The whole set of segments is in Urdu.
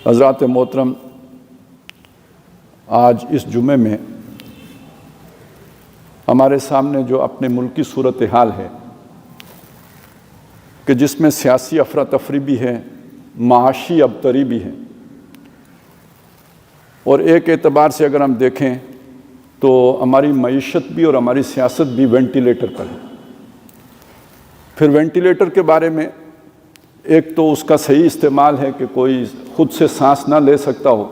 حضرات محترم، آج اس جمعے میں ہمارے سامنے جو اپنے ملک کی صورتحال ہے کہ جس میں سیاسی افراتفری بھی ہے، معاشی ابتری بھی ہے، اور ایک اعتبار سے اگر ہم دیکھیں تو ہماری معیشت بھی اور ہماری سیاست بھی وینٹیلیٹر پر ہے۔ پھر وینٹیلیٹر کے بارے میں ایک تو اس کا صحیح استعمال ہے کہ کوئی خود سے سانس نہ لے سکتا ہو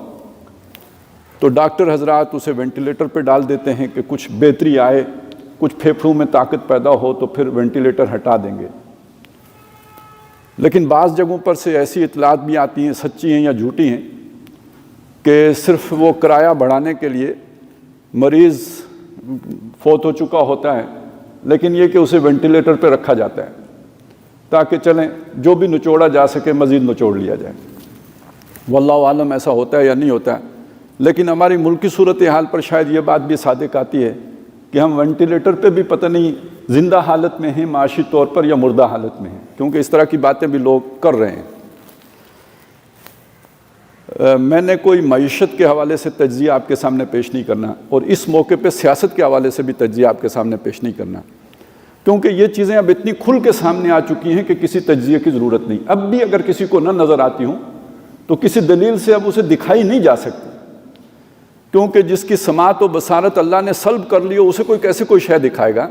تو ڈاکٹر حضرات اسے وینٹیلیٹر پہ ڈال دیتے ہیں کہ کچھ بہتری آئے، کچھ پھیپھڑوں میں طاقت پیدا ہو تو پھر وینٹیلیٹر ہٹا دیں گے۔ لیکن بعض جگہوں پر سے ایسی اطلاعات بھی آتی ہیں، سچی ہیں یا جھوٹی ہیں، کہ صرف وہ کرایہ بڑھانے کے لیے مریض فوت ہو چکا ہوتا ہے لیکن یہ کہ اسے وینٹیلیٹر پہ رکھا جاتا ہے تاکہ چلیں جو بھی نچوڑا جا سکے مزید نچوڑ لیا جائے۔ واللہ عالم ایسا ہوتا ہے یا نہیں ہوتا ہے، لیکن ہماری ملک کی صورتحال پر شاید یہ بات بھی صادق آتی ہے کہ ہم وینٹیلیٹر پہ بھی پتہ نہیں زندہ حالت میں ہیں معاشی طور پر یا مردہ حالت میں ہیں، کیونکہ اس طرح کی باتیں بھی لوگ کر رہے ہیں۔ میں نے کوئی معیشت کے حوالے سے تجزیہ آپ کے سامنے پیش نہیں کرنا، اور اس موقع پہ سیاست کے حوالے سے بھی تجزیہ آپ کے سامنے پیش نہیں کرنا، کیونکہ یہ چیزیں اب اتنی کھل کے سامنے آ چکی ہیں کہ کسی تجزیے کی ضرورت نہیں۔ اب بھی اگر کسی کو نہ نظر آتی ہوں تو کسی دلیل سے اب اسے دکھائی نہیں جا سکتی، کیونکہ جس کی سماعت و بصارت اللہ نے سلب کر لی ہو اسے کوئی کیسے کوئی شے دکھائے گا۔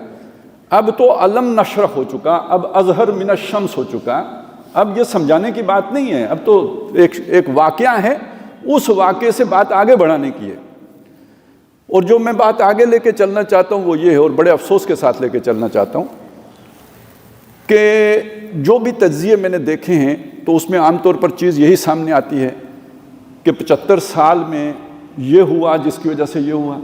اب تو علم نشرح ہو چکا، اب اظہر من الشمس ہو چکا، اب یہ سمجھانے کی بات نہیں ہے، اب تو ایک واقعہ ہے، اس واقعے سے بات آگے بڑھانے کی ہے۔ اور جو میں بات آگے لے کے چلنا چاہتا ہوں وہ یہ ہے، اور بڑے افسوس کے ساتھ لے کے چلنا چاہتا ہوں، کہ جو بھی تجزیے میں نے دیکھے ہیں تو اس میں عام طور پر چیز یہی سامنے آتی ہے کہ 75 سال میں یہ ہوا جس کی وجہ سے یہ ہوا،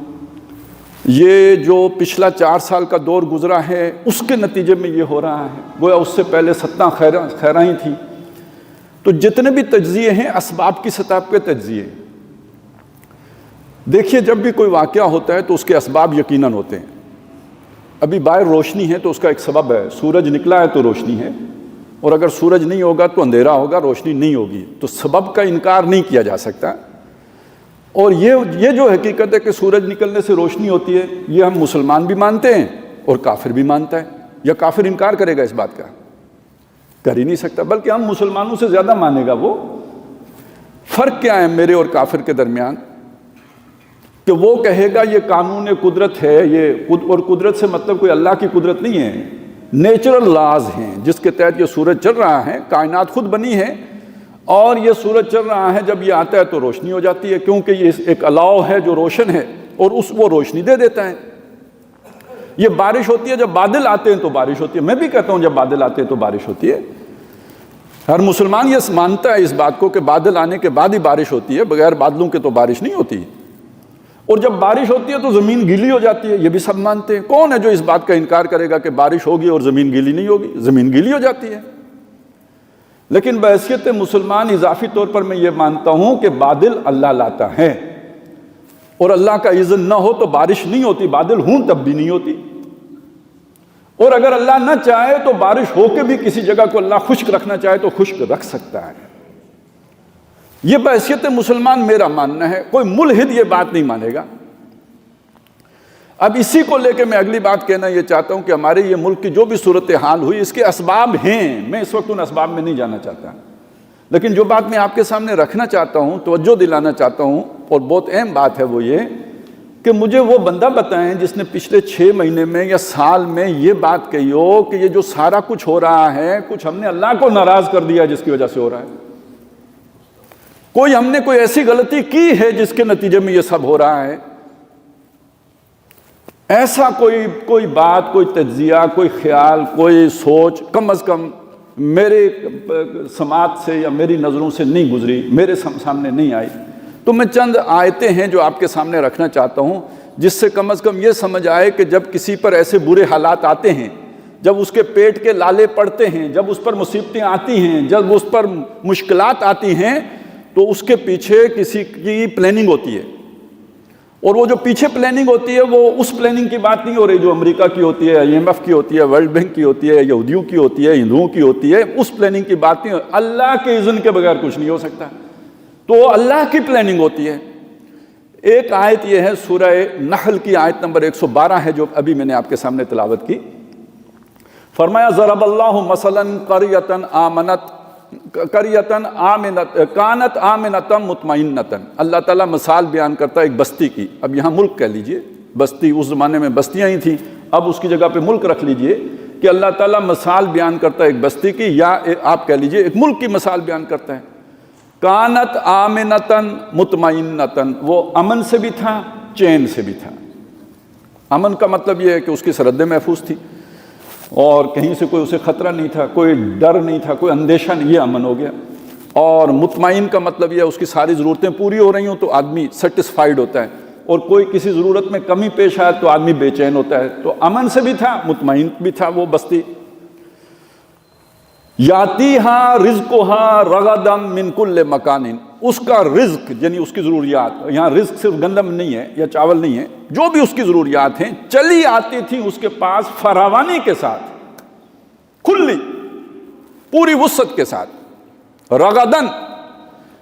یہ جو پچھلا 4 سال کا دور گزرا ہے اس کے نتیجے میں یہ ہو رہا ہے، گویا اس سے پہلے 17 خیراں ہی تھیں۔ تو جتنے بھی تجزیے ہیں اسباب کی سطح پہ تجزیے۔ دیکھیے جب بھی کوئی واقعہ ہوتا ہے تو اس کے اسباب یقیناً ہوتے ہیں۔ ابھی باہر روشنی ہے تو اس کا ایک سبب ہے، سورج نکلا ہے تو روشنی ہے، اور اگر سورج نہیں ہوگا تو اندھیرا ہوگا، روشنی نہیں ہوگی، تو سبب کا انکار نہیں کیا جا سکتا۔ اور یہ جو حقیقت ہے کہ سورج نکلنے سے روشنی ہوتی ہے، یہ ہم مسلمان بھی مانتے ہیں اور کافر بھی مانتا ہے، یا کافر انکار کرے گا اس بات کا؟ کر ہی نہیں سکتا، بلکہ ہم مسلمانوں سے زیادہ مانے گا وہ۔ فرق کیا ہے میرے اور کافر کے درمیان؟ کہ وہ کہے گا یہ قانون قدرت ہے، اور قدرت سے مطلب کوئی اللہ کی قدرت نہیں ہے، نیچرل لاز ہیں جس کے تحت یہ سورج چل رہا ہے، کائنات خود بنی ہے، اور یہ سورج چل رہا ہے، جب یہ آتا ہے تو روشنی ہو جاتی ہے، کیونکہ یہ ایک الاؤ ہے جو روشن ہے اور وہ روشنی دے دیتا ہے۔ یہ بارش ہوتی ہے، جب بادل آتے ہیں تو بارش ہوتی ہے، میں بھی کہتا ہوں جب بادل آتے ہیں تو بارش ہوتی ہے۔ ہر مسلمان یہ مانتا ہے اس بات کو کہ بادل آنے کے بعد ہی بارش ہوتی ہے، بغیر بادلوں کے تو بارش نہیں ہوتی، اور جب بارش ہوتی ہے تو زمین گیلی ہو جاتی ہے، یہ بھی سب مانتے ہیں۔ کون ہے جو اس بات کا انکار کرے گا کہ بارش ہوگی اور زمین گیلی نہیں ہوگی؟ زمین گیلی ہو جاتی ہے۔ لیکن بحیثیت مسلمان اضافی طور پر میں یہ مانتا ہوں کہ بادل اللہ لاتا ہے، اور اللہ کا اذن نہ ہو تو بارش نہیں ہوتی، بادل ہوں تب بھی نہیں ہوتی، اور اگر اللہ نہ چاہے تو بارش ہو کے بھی کسی جگہ کو اللہ خشک رکھنا چاہے تو خشک رکھ سکتا ہے۔ یہ بحیثیت مسلمان میرا ماننا ہے، کوئی ملحد یہ بات نہیں مانے گا۔ اب اسی کو لے کے میں اگلی بات کہنا یہ چاہتا ہوں کہ ہمارے یہ ملک کی جو بھی صورتحال ہوئی اس کے اسباب ہیں، میں اس وقت ان اسباب میں نہیں جانا چاہتا، لیکن جو بات میں آپ کے سامنے رکھنا چاہتا ہوں، توجہ دلانا چاہتا ہوں، اور بہت اہم بات ہے وہ یہ کہ مجھے وہ بندہ بتائیں جس نے پچھلے 6 مہینے میں یا سال میں یہ بات کہی ہو کہ یہ جو سارا کچھ ہو رہا ہے کچھ ہم نے اللہ کو ناراض کر دیا جس کی وجہ سے ہو رہا ہے، کوئی ہم نے کوئی ایسی غلطی کی ہے جس کے نتیجے میں یہ سب ہو رہا ہے۔ ایسا کوئی بات، کوئی تجزیہ، کوئی خیال، کوئی سوچ کم از کم میرے سماعت سے یا میری نظروں سے نہیں گزری، میرے سامنے نہیں آئی۔ تو میں چند آیتیں ہیں جو آپ کے سامنے رکھنا چاہتا ہوں جس سے کم از کم یہ سمجھ آئے کہ جب کسی پر ایسے برے حالات آتے ہیں، جب اس کے پیٹ کے لالے پڑتے ہیں، جب اس پر مصیبتیں آتی ہیں، جب اس پر مشکلات آتی ہیں، تو اس کے پیچھے کسی کی پلاننگ ہوتی ہے، اور وہ جو پیچھے پلاننگ ہوتی ہے وہ اس پلاننگ کی بات نہیں ہو رہی جو امریکہ کی ہوتی ہے، IMF کی ہوتی ہے، ورلڈ بینک کی ہوتی ہے، یہودیوں کی ہوتی ہے، ہندوؤں کی ہوتی ہے، اس پلاننگ کی بات نہیں، اللہ کے اذن کے بغیر کچھ نہیں ہو سکتا۔ تو اللہ کی پلاننگ ہوتی ہے. ایک آیت یہ ہے سورہ نحل کی آیت نمبر 112 ہے جو ابھی میں نے آپ کے سامنے تلاوت کی. فرمایا ضرب اللہ مثلا کانت آمنۃ مطمئنۃ. اللہ تعالیٰ مثال بیان کرتا ہے ایک بستی کی. اب یہاں ملک کہہ لیجئے، بستی اس زمانے میں بستیاں ہی تھیں، اب اس کی جگہ پہ ملک رکھ لیجئے کہ اللہ تعالیٰ مثال بیان کرتا ہے ایک بستی کی، یا آپ کہہ لیجئے ایک ملک کی مثال بیان کرتا ہے. کانت آمنتن مطمئنتن، وہ امن سے بھی تھا، چین سے بھی تھا. امن کا مطلب یہ ہے کہ اس کی سرحدیں محفوظ تھی اور کہیں سے کوئی اسے خطرہ نہیں تھا، کوئی ڈر نہیں تھا، کوئی اندیشہ نہیں، یہ امن ہو گیا. اور مطمئن کا مطلب یہ ہے اس کی ساری ضرورتیں پوری ہو رہی ہوں تو آدمی سیٹسفائیڈ ہوتا ہے، اور کوئی کسی ضرورت میں کمی پیش آئے تو آدمی بے چین ہوتا ہے. تو امن سے بھی تھا، مطمئن بھی تھا وہ بستی. یاتیہا رزقہا رغدم من کل مکان، اس کا رزق یعنی اس کی ضروریات، یہاں رزق صرف گندم نہیں ہے یا چاول نہیں ہے، جو بھی اس کی ضروریات ہیں چلی آتی تھی اس کے پاس فراوانی کے ساتھ، کھلی پوری وسعت کے ساتھ. رغدن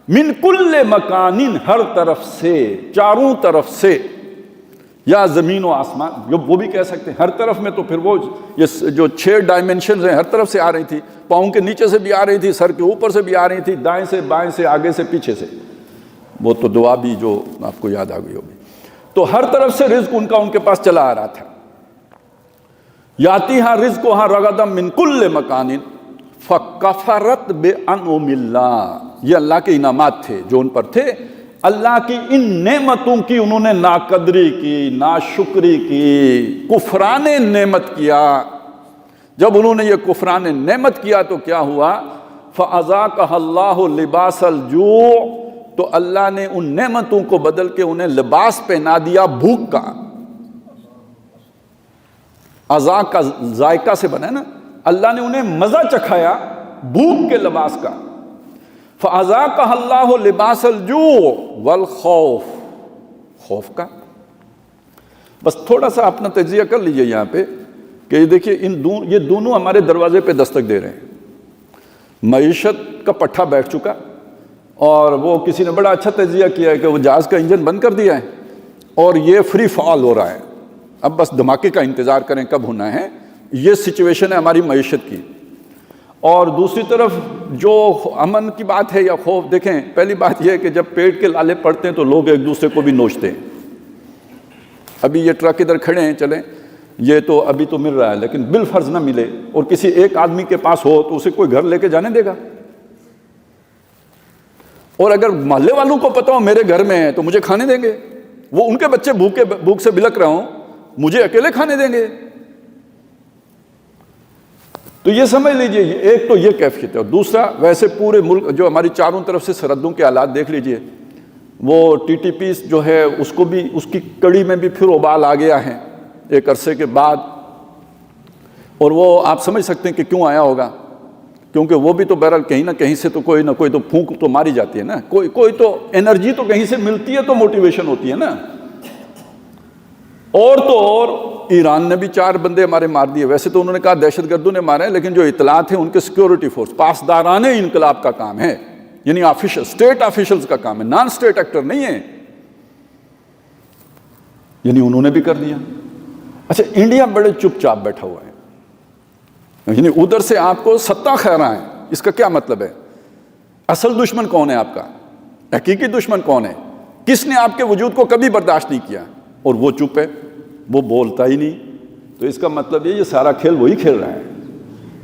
من کل مکان، ہر طرف سے، چاروں طرف سے، یا زمین و آسمان وہ بھی کہہ سکتے ہیں. ہر طرف میں تو پھر وہ یہ جو 6 ڈائمنشنز ہیں ہر طرف سے آ رہی تھی، پاؤں کے نیچے سے بھی آ رہی تھی، سر کے اوپر سے بھی آ رہی تھی، دائیں سے بائیں سے، آگے سے پیچھے سے. وہ تو دعا بھی جو آپ کو یاد آ گئی ہوگی. تو ہر طرف سے رزق ان کا ان کے پاس چلا آ رہا تھا. یاتیہا رزقہا رغدم من کل مکان فکفرت بانعم اللہ، یہ اللہ کے انعامات تھے جو ان پر تھے. اللہ کی ان نعمتوں کی انہوں نے ناقدری کی، ناشکری کی، کفران نعمت کیا. جب انہوں نے یہ کفران نعمت کیا تو کیا ہوا؟ فَأَذَاقَهَا اللَّهُ لِبَاسَ الْجُوعِ، تو اللہ نے ان نعمتوں کو بدل کے انہیں لباس پہنا دیا بھوک کا. عذاب کا ذائقہ سے بنا ہے نا، اللہ نے انہیں مزہ چکھایا بھوک کے لباس کا. فَأَذَاقَهَا اللَّهُ لِبَاسَ الْجُوعِ وَالْخَوْفِ، خوف کا. بس تھوڑا سا اپنا تجزیہ کر لیجئے یہاں پہ کہ دیکھیے یہ دونوں ہمارے دروازے پہ دستک دے رہے ہیں. معیشت کا پٹھا بیٹھ چکا، اور وہ کسی نے بڑا اچھا تجزیہ کیا ہے کہ وہ جہاز کا انجن بند کر دیا ہے اور یہ فری فال ہو رہا ہے. اب بس دھماکے کا انتظار کریں کب ہونا ہے. یہ سچویشن ہے ہماری معیشت کی. اور دوسری طرف جو امن کی بات ہے یا خوف، دیکھیں پہلی بات یہ ہے کہ جب پیٹ کے لالے پڑتے ہیں تو لوگ ایک دوسرے کو بھی نوچتے ہیں. ابھی یہ ٹرک ادھر کھڑے ہیں، چلیں یہ تو ابھی تو مل رہا ہے، لیکن بالفرض نہ ملے اور کسی ایک آدمی کے پاس ہو تو اسے کوئی گھر لے کے جانے دے گا؟ اور اگر محلے والوں کو پتا ہو میرے گھر میں ہے تو مجھے کھانے دیں گے؟ وہ ان کے بچے بھوک سے بلک رہا ہوں، مجھے اکیلے کھانے دیں گے؟ تو یہ سمجھ لیجئے ایک تو یہ کیفیت ہے. اور دوسرا ویسے پورے ملک جو ہماری چاروں طرف سے سرحدوں کے حالات دیکھ لیجئے. وہ ٹی ٹی پی جو ہے اس کو بھی، اس کی کڑی میں بھی پھر ابال آ گیا ہے ایک عرصے کے بعد. اور وہ آپ سمجھ سکتے ہیں کہ کیوں آیا ہوگا، کیونکہ وہ بھی تو بہرحال کہیں نہ کہیں سے تو کوئی نہ کوئی تو پھونک تو ماری جاتی ہے نا، کوئی تو انرجی تو کہیں سے ملتی ہے، تو موٹیویشن ہوتی ہے نا. اور تو اور ایران نے بھی 4 بندے ہمارے مار دیے. ویسے تو انہوں نے کہا دہشت گردوں نے مارے ہیں، لیکن جو اطلاعات ہیں ان کے سیکیورٹی فورس، پاسداران انقلاب کا کام ہے، یعنی آفیشل، اسٹیٹ آفیشلز کا کام ہے، نان اسٹیٹ ایکٹر نہیں ہے. یعنی انہوں نے بھی کر دیا. اچھا انڈیا بڑے چپ چاپ بیٹھا ہوا ہے، یعنی ادھر سے آپ کو ستہ خیراں ہیں. اس کا کیا مطلب ہے؟ اصل دشمن کون ہے آپ کا؟ حقیقی دشمن کون ہے؟ کس نے آپ کے وجود کو کبھی برداشت نہیں کیا اور وہ چپ ہے، وہ بولتا ہی نہیں؟ تو اس کا مطلب یہ سارا کھیل وہی کھیل رہا ہے.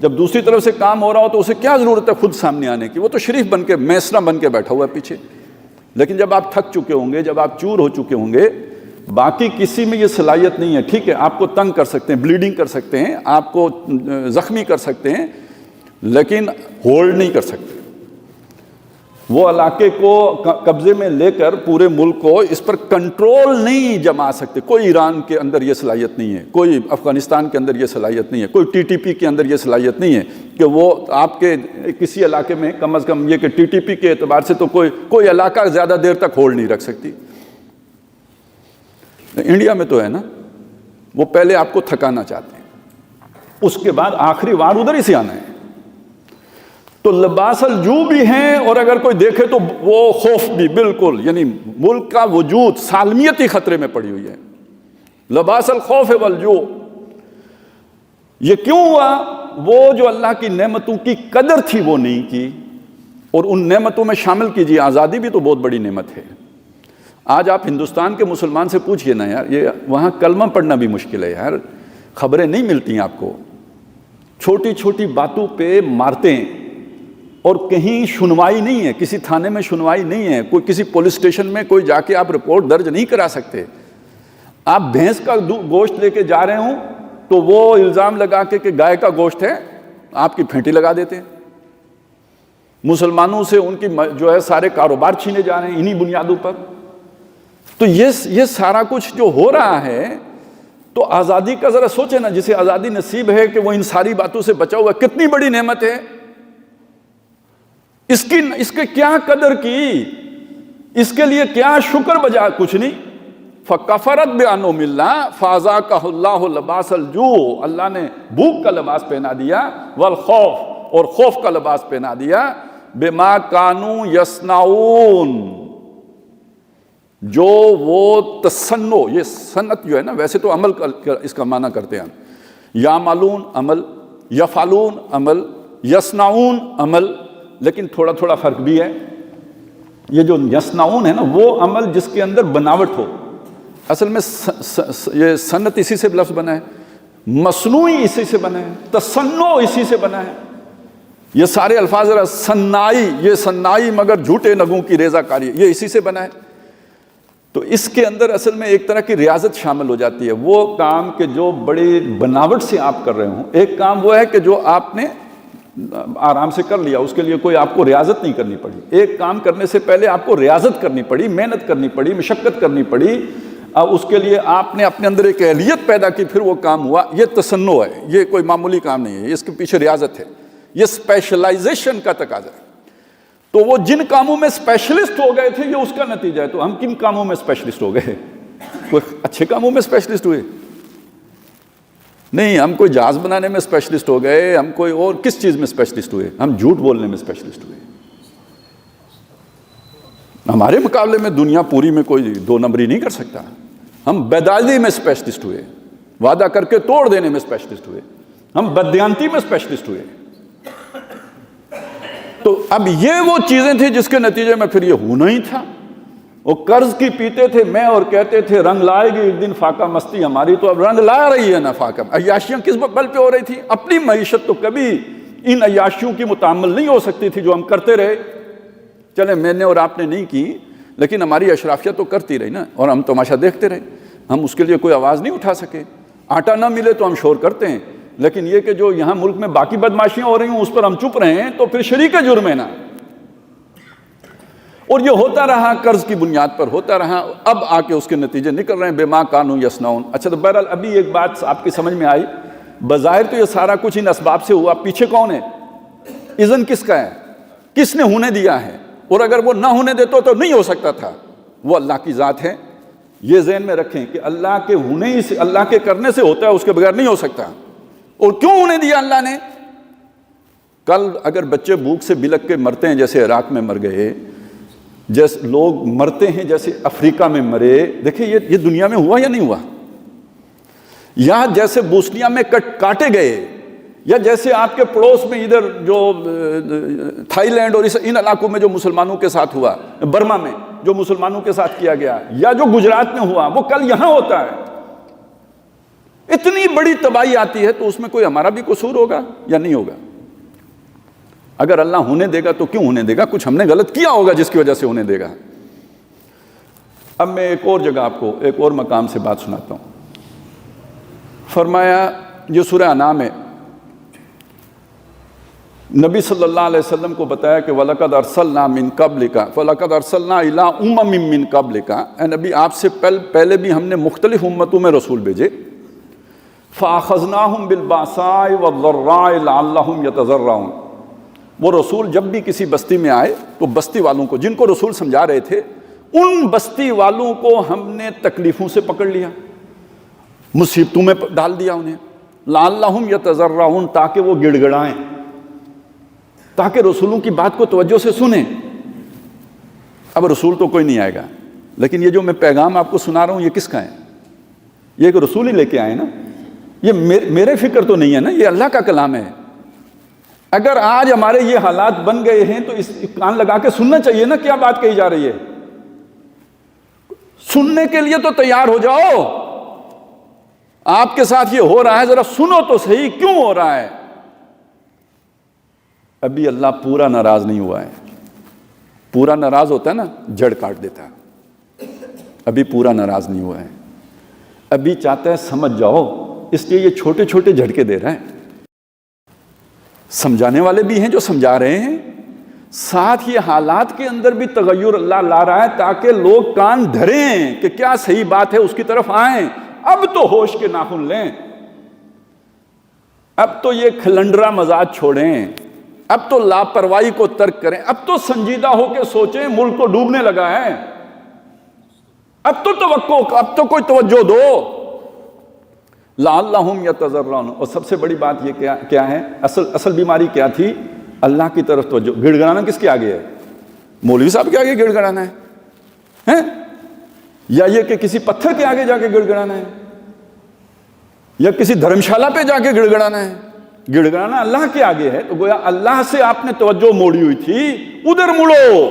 جب دوسری طرف سے کام ہو رہا ہو تو اسے کیا ضرورت ہے خود سامنے آنے کی؟ وہ تو شریف بن کے، میسرا بن کے بیٹھا ہوا ہے پیچھے. لیکن جب آپ تھک چکے ہوں گے، جب آپ چور ہو چکے ہوں گے، باقی کسی میں یہ صلاحیت نہیں ہے. ٹھیک ہے آپ کو تنگ کر سکتے ہیں، بلیڈنگ کر سکتے ہیں، آپ کو زخمی کر سکتے ہیں، لیکن ہولڈ نہیں کر سکتے. وہ علاقے کو قبضے میں لے کر پورے ملک کو اس پر کنٹرول نہیں جما سکتے. کوئی ایران کے اندر یہ صلاحیت نہیں ہے، کوئی افغانستان کے اندر یہ صلاحیت نہیں ہے، کوئی ٹی ٹی پی کے اندر یہ صلاحیت نہیں ہے کہ وہ آپ کے کسی علاقے میں، کم از کم یہ کہ ٹی ٹی پی کے اعتبار سے تو کوئی علاقہ زیادہ دیر تک ہولڈ نہیں رکھ سکتی. انڈیا میں تو ہے نا، وہ پہلے آپ کو تھکانا چاہتے ہیں، اس کے بعد آخری وار ادھر ہی سے آنا ہے. تو لباس الجو بھی ہیں، اور اگر کوئی دیکھے تو وہ خوف بھی، بالکل، یعنی ملک کا وجود، سالمیت ہی خطرے میں پڑی ہوئی ہے۔ لباس الخوف والجوع۔ یہ کیوں ہوا؟ وہ جو اللہ کی نعمتوں کی قدر تھی وہ نہیں کی، اور ان نعمتوں میں شامل کیجیے آزادی بھی تو بہت بڑی نعمت ہے۔ آج آپ ہندوستان کے مسلمان سے پوچھئے نا یار، یہ وہاں کلمہ پڑھنا بھی مشکل ہے یار، خبریں نہیں ملتی ہیں آپ کو، چھوٹی چھوٹی باتوں پہ مارتے ہیں، اور کہیں سنوائی نہیں ہے، کسی تھانے میں سنوائی نہیں ہے، کوئی کسی پولیس اسٹیشن میں کوئی جا کے آپ رپورٹ درج نہیں کرا سکتے۔ آپ بھینس کا گوشت لے کے جا رہے ہوں تو وہ الزام لگا کے کہ گائے کا گوشت ہے، آپ کی پھینٹی لگا دیتے ہیں۔ مسلمانوں سے ان کی جو ہے سارے کاروبار چھینے جا رہے ہیں انہی بنیادوں پر۔ تو یہ سارا کچھ جو ہو رہا ہے، تو آزادی کا ذرا سوچے نا، جسے آزادی نصیب ہے کہ وہ ان ساری باتوں سے بچا ہوا، کتنی بڑی نعمت ہے۔ اس کے کیا قدر کی، اس کے لیے کیا شکر بجا، کچھ نہیں۔ فَكَفَرَتْ بِأَنْعُمِ اللَّهِ فَأَذَاقَهُ اللَّهُ لِبَاسَ الْجُوعِ، اللہ نے بھوک کا لباس پہنا دیا، والخوف، اور خوف کا لباس پہنا دیا، بِمَا كَانُوا يَصْنَعُونَ، جو وہ تصنع، یہ صنعت جو ہے نا، ویسے تو عمل اس کا معنی کرتے ہیں، یعملون عمل، یفعلون عمل، یصنعون عمل، لیکن تھوڑا تھوڑا فرق بھی ہے۔ یہ جو یصنعون ہے نا، وہ عمل جس کے اندر بناوٹ ہو، اصل میں یہ صنعت اسی سے لفظ بنا ہے، مصنوعی اسی سے بنا ہے، تصنع اسی سے بنا ہے۔ یہ سارے الفاظ صنائی، یہ صنائی مگر جھوٹے نگوں کی ریزہ کاری، یہ اسی سے بنا ہے۔ تو اس کے اندر اصل میں ایک طرح کی ریاضت شامل ہو جاتی ہے، وہ کام کہ جو بڑی بناوٹ سے آپ کر رہے ہوں۔ ایک کام وہ ہے کہ جو آپ نے آرام سے کر لیا، اس کے لیے کوئی آپ کو ریاضت نہیں کرنی پڑی۔ ایک کام کرنے سے پہلے آپ کو ریاضت کرنی پڑی، محنت کرنی پڑی، مشقت کرنی پڑی، اس کے لیے آپ نے اپنے اندر ایک اہلیت پیدا کی، پھر وہ کام ہوا۔ یہ تصنع ہے، یہ کوئی معمولی کام نہیں ہے، اس کے پیچھے ریاضت ہے، یہ اسپیشلائزیشن کا تقاضا ہے۔ تو وہ جن کاموں میں اسپیشلسٹ ہو گئے تھے، یہ اس کا نتیجہ ہے۔ تو ہم کن کاموں میں اسپیشلسٹ ہو گئے؟ کوئی اچھے کاموں میں اسپیشلسٹ ہوئے؟ نہیں، ہم کوئی جہاز بنانے میں اسپیشلسٹ ہو گئے، ہم کوئی اور کس چیز میں اسپیشلسٹ ہوئے؟ ہم جھوٹ بولنے میں اسپیشلسٹ ہوئے۔ ہمارے مقابلے میں دنیا پوری میں کوئی دو نمبری نہیں کر سکتا۔ ہم بیدادی میں اسپیشلسٹ ہوئے، وعدہ کر کے توڑ دینے میں اسپیشلسٹ ہوئے، ہم بددیانتی میں اسپیشلسٹ ہوئے۔ تو اب یہ وہ چیزیں تھیں جس کے نتیجے میں پھر یہ ہونا ہی تھا۔ وہ قرض کی پیتے تھے میں، اور کہتے تھے رنگ لائے گی ایک دن فاقہ مستی ہماری، تو اب رنگ لا رہی ہے نا فاقہ۔ عیاشیاں کس بل پہ ہو رہی تھی؟ اپنی معیشت تو کبھی ان عیاشیوں کی متعامل نہیں ہو سکتی تھی جو ہم کرتے رہے۔ چلے میں نے اور آپ نے نہیں کی، لیکن ہماری اشرافیہ تو کرتی رہی نا، اور ہم تماشا دیکھتے رہے۔ ہم اس کے لیے کوئی آواز نہیں اٹھا سکے۔ آٹا نہ ملے تو ہم شور کرتے ہیں، لیکن یہ کہ جو یہاں ملک میں باقی بدماشیاں ہو رہی ہیں اس پر ہم چپ رہے ہیں، تو پھر شریک جرم ہے نا۔ اور یہ ہوتا رہا، قرض کی بنیاد پر ہوتا رہا، اب آ کے اس کے نتیجے نکل رہے ہیں، بما کانوا یصنعون۔ اچھا، تو بہرحال ابھی ایک بات آپ کی سمجھ میں آئی، بظاہر تو یہ سارا کچھ ان اسباب سے ہوا، پیچھے کون ہے؟ اذن کس کا ہے؟ کس نے ہونے دیا ہے؟ اور اگر وہ نہ ہونے دیتا تو نہیں ہو سکتا تھا، وہ اللہ کی ذات ہے۔ یہ ذہن میں رکھیں کہ اللہ کے ہونے ہی سے، اللہ کے کرنے سے ہوتا ہے، اس کے بغیر نہیں ہو سکتا۔ اور کیوں ہونے دیا اللہ نے؟ کل اگر بچے بھوک سے بلک کے مرتے ہیں جیسے عراق میں مر گئے، جیسے لوگ مرتے ہیں جیسے افریقہ میں مرے، دیکھیں یہ دنیا میں ہوا یا نہیں ہوا؟ یہاں جیسے بوسنیا میں کاٹے گئے، یا جیسے آپ کے پڑوس میں ادھر جو تھائی لینڈ اور ان علاقوں میں جو مسلمانوں کے ساتھ ہوا، برما میں جو مسلمانوں کے ساتھ کیا گیا، یا جو گجرات میں ہوا، وہ کل یہاں ہوتا ہے۔ اتنی بڑی تباہی آتی ہے تو اس میں کوئی ہمارا بھی قصور ہوگا یا نہیں ہوگا؟ اگر اللہ ہونے دے گا تو کیوں ہونے دے گا؟ کچھ ہم نے غلط کیا ہوگا جس کی وجہ سے ہونے دے گا۔ اب میں ایک اور جگہ آپ کو ایک اور مقام سے بات سناتا ہوں۔ فرمایا، یہ سورہ انعام ہے، نبی صلی اللہ علیہ وسلم کو بتایا کہ وَلَقَدْ أَرْسَلْنَا مِن قَبْلِكَ وَلَقَدْ أَرْسَلْنَا إِلَىٰ أُمَمٍ مِّن قَبْلِكَ، اے نبی آپ سے پہلے بھی ہم نے مختلف امتوں میں رسول بھیجے۔ فَأَخَذْنَاهُمْ بِالْبَأْسَاءِ وَالضَّرَّاءِ لَعَلَّهُمْ يَتَضَرَّعُونَ، وہ رسول جب بھی کسی بستی میں آئے تو بستی والوں کو، جن کو رسول سمجھا رہے تھے، ان بستی والوں کو ہم نے تکلیفوں سے پکڑ لیا، مصیبتوں میں ڈال دیا انہیں، لعلہم یتضرعون، تاکہ وہ گڑ گڑائیں۔ تاکہ رسولوں کی بات کو توجہ سے سنیں. اب رسول تو کوئی نہیں آئے گا، لیکن یہ جو میں پیغام آپ کو سنا رہا ہوں یہ کس کا ہے؟ یہ ایک رسول ہی لے کے آئے نا. یہ میرے فکر تو نہیں ہے نا، یہ اللہ کا کلام ہے. اگر آج ہمارے یہ حالات بن گئے ہیں تو اس کان لگا کے سننا چاہیے نا کیا بات کہی جا رہی ہے. سننے کے لیے تو تیار ہو جاؤ. آپ کے ساتھ یہ ہو رہا ہے، ذرا سنو تو صحیح کیوں ہو رہا ہے. ابھی اللہ پورا ناراض نہیں ہوا ہے. پورا ناراض ہوتا ہے نا جڑ کاٹ دیتا ہے. ابھی پورا ناراض نہیں ہوا ہے. ابھی چاہتا ہے سمجھ جاؤ، اس لیے یہ چھوٹے چھوٹے جھٹکے دے رہا ہے. سمجھانے والے بھی ہیں جو سمجھا رہے ہیں، ساتھ یہ حالات کے اندر بھی تغیر اللہ لا رہا ہے تاکہ لوگ کان دھریں کہ کیا صحیح بات ہے، اس کی طرف آئیں. اب تو ہوش کے ناخن لیں، اب تو یہ کھلنڈرا مزاج چھوڑیں، اب تو لاپرواہی کو ترک کریں، اب تو سنجیدہ ہو کے سوچیں. ملک تو ڈوبنے لگا ہے، اب تو توقع، اب تو کوئی توجہ دو. لعلہم یتضرعون. اور سب سے بڑی بات یہ کیا ہے، اصل بیماری کیا تھی؟ اللہ کی طرف توجہ. گڑ گڑانا کس کے آگے ہے؟ مولوی صاحب کے آگے گڑ گڑانا ہے، یا یہ کہ کسی پتھر کے آگے جا کے گڑ گڑانا ہے، یا کسی دھرمشالہ پہ جا کے گڑ گڑانا ہے؟ گڑ گڑانا اللہ کے آگے ہے. تو گویا اللہ سے آپ نے توجہ موڑی ہوئی تھی، ادھر مڑو.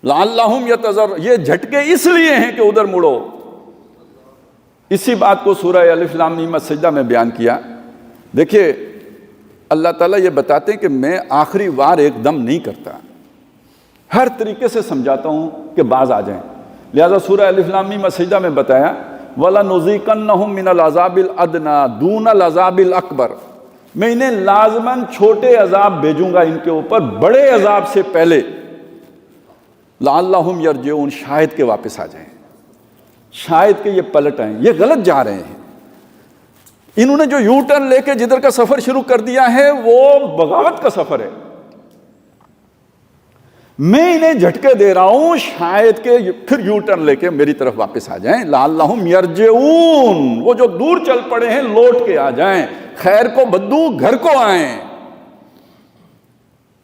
لعلہم یتضرعون، یہ جھٹکے اس لیے ہیں کہ ادھر مڑو. اسی بات کو سورہ الف لام میم السجدہ میں بیان کیا. دیکھیے اللہ تعالیٰ یہ بتاتے ہیں کہ میں آخری وار ایک دم نہیں کرتا، ہر طریقے سے سمجھاتا ہوں کہ باز آ جائیں. لہذا سورہ الف لام میم السجدہ میں بتایا وَلَنُذِيقَنَّهُم مِّنَ الْعَذَابِ الْأَدْنَىٰ دُونَ الْعَذَابِ الْأَكْبَرِ. میں انہیں لازماً چھوٹے عذاب بھیجوں گا ان کے اوپر بڑے عذاب سے پہلے. لعلہم یرجعون، شاید کہ واپس آ جائیں، شاید کہ یہ پلٹ آئیں. یہ غلط جا رہے ہیں. انہوں نے جو یو ٹرن لے کے جدھر کا سفر شروع کر دیا ہے وہ بغاوت کا سفر ہے. میں انہیں جھٹکے دے رہا ہوں، شاید کہ پھر یو ٹرن لے کے میری طرف واپس آ جائیں. لعلہم یرجعون، وہ جو دور چل پڑے ہیں لوٹ کے آ جائیں، خیر کو بدو گھر کو آئیں.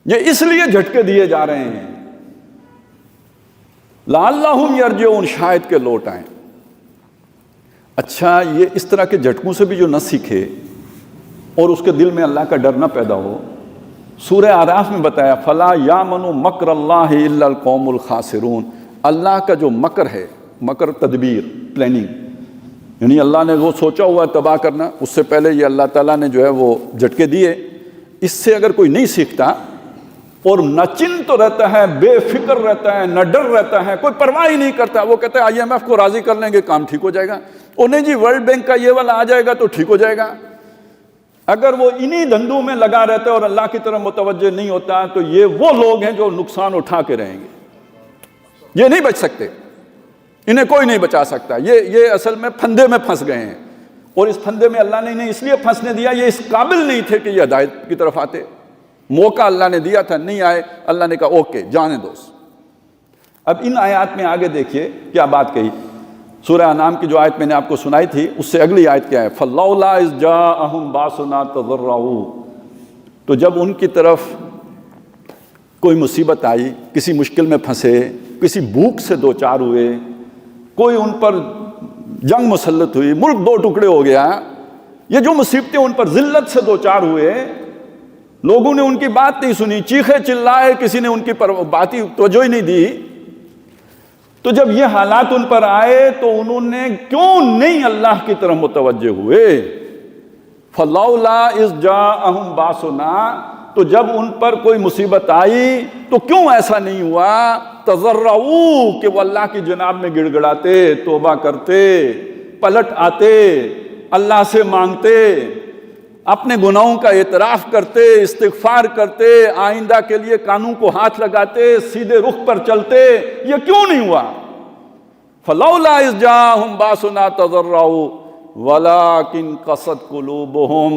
یہ اس لیے جھٹکے دیے جا رہے ہیں. لعلہم یرجعون، شاید کہ لوٹ آئیں. اچھا، یہ اس طرح کے جھٹکوں سے بھی جو نہ سیکھے اور اس کے دل میں اللہ کا ڈر نہ پیدا ہو، سورہ اعراف میں بتایا فلا یامن مکر اللہ الا القوم الخاسرون. اللہ کا جو مکر ہے، مکر تدبیر، پلاننگ، یعنی اللہ نے وہ سوچا ہوا تباہ کرنا، اس سے پہلے یہ اللہ تعالیٰ نے جو ہے وہ جھٹکے دیے. اس سے اگر کوئی نہیں سیکھتا اور نہ چنت رہتا ہے، بے فکر رہتا ہے، نہ ڈر رہتا ہے، کوئی پرواہ ہی نہیں کرتا، وہ کہتا ہے IMF کو راضی کر لیں گے کام ٹھیک ہو جائے گا. اور نہیں جی ورلڈ بینک کا یہ والا آ جائے گا تو ٹھیک ہو جائے گا. اگر وہ انہی دھندوں میں لگا رہتا ہے اور اللہ کی طرف متوجہ نہیں ہوتا تو یہ وہ لوگ ہیں جو نقصان اٹھا کے رہیں گے. یہ نہیں بچ سکتے، انہیں کوئی نہیں بچا سکتا. یہ اصل میں پھندے میں پھنس گئے ہیں، اور اس پھندے میں اللہ نے انہیں اس لیے پھنسنے دیا، یہ اس قابل نہیں تھے کہ یہ ہدایت کی طرف آتے. موقع اللہ نے دیا تھا، نہیں آئے، اللہ نے کہا اوکے جانے دوست. اب ان آیات میں آگے دیکھیے کیا بات کہی. سورہ انعام کی جو آیت میں نے آپ کو سنائی تھی اس سے اگلی آیت کیا ہے؟ فَلَوْلَا إِذْ جَاءَهُمْ بَأْسُنَا تَضَرَّعُوا. تو جب ان کی طرف کوئی مصیبت آئی، کسی مشکل میں پھنسے، کسی بھوک سے دوچار ہوئے، کوئی ان پر جنگ مسلط ہوئی، ملک دو ٹکڑے ہو گیا، یہ جو مصیبتیں ان پر ذلت سے دوچار ہوئے، لوگوں نے ان کی بات نہیں سنی، چیخے چلائے، کسی نے ان کی بات ہی توجہ ہی نہیں دی. تو جب یہ حالات ان پر آئے تو انہوں نے کیوں نہیں اللہ کی طرف متوجہ ہوئے؟ فَلَوْلَا إِذْ جَاءَهُمْ بَأْسُنَا. تو جب ان پر کوئی مصیبت آئی تو کیوں ایسا نہیں ہوا؟ تضرعوا، کہ وہ اللہ کی جناب میں گڑ گڑاتے، توبہ کرتے، پلٹ آتے، اللہ سے مانگتے، اپنے گناہوں کا اعتراف کرتے، استغفار کرتے، آئندہ کے لیے کانوں کو ہاتھ لگاتے، سیدھے رخ پر چلتے. یہ کیوں نہیں ہوا؟ فَلَوْلَا إِذْ جَاءَهُمْ بَأْسُنَا تَضَرَّعُوا وَلَٰكِنْ قَسَتْ قُلُوبُهُمْ.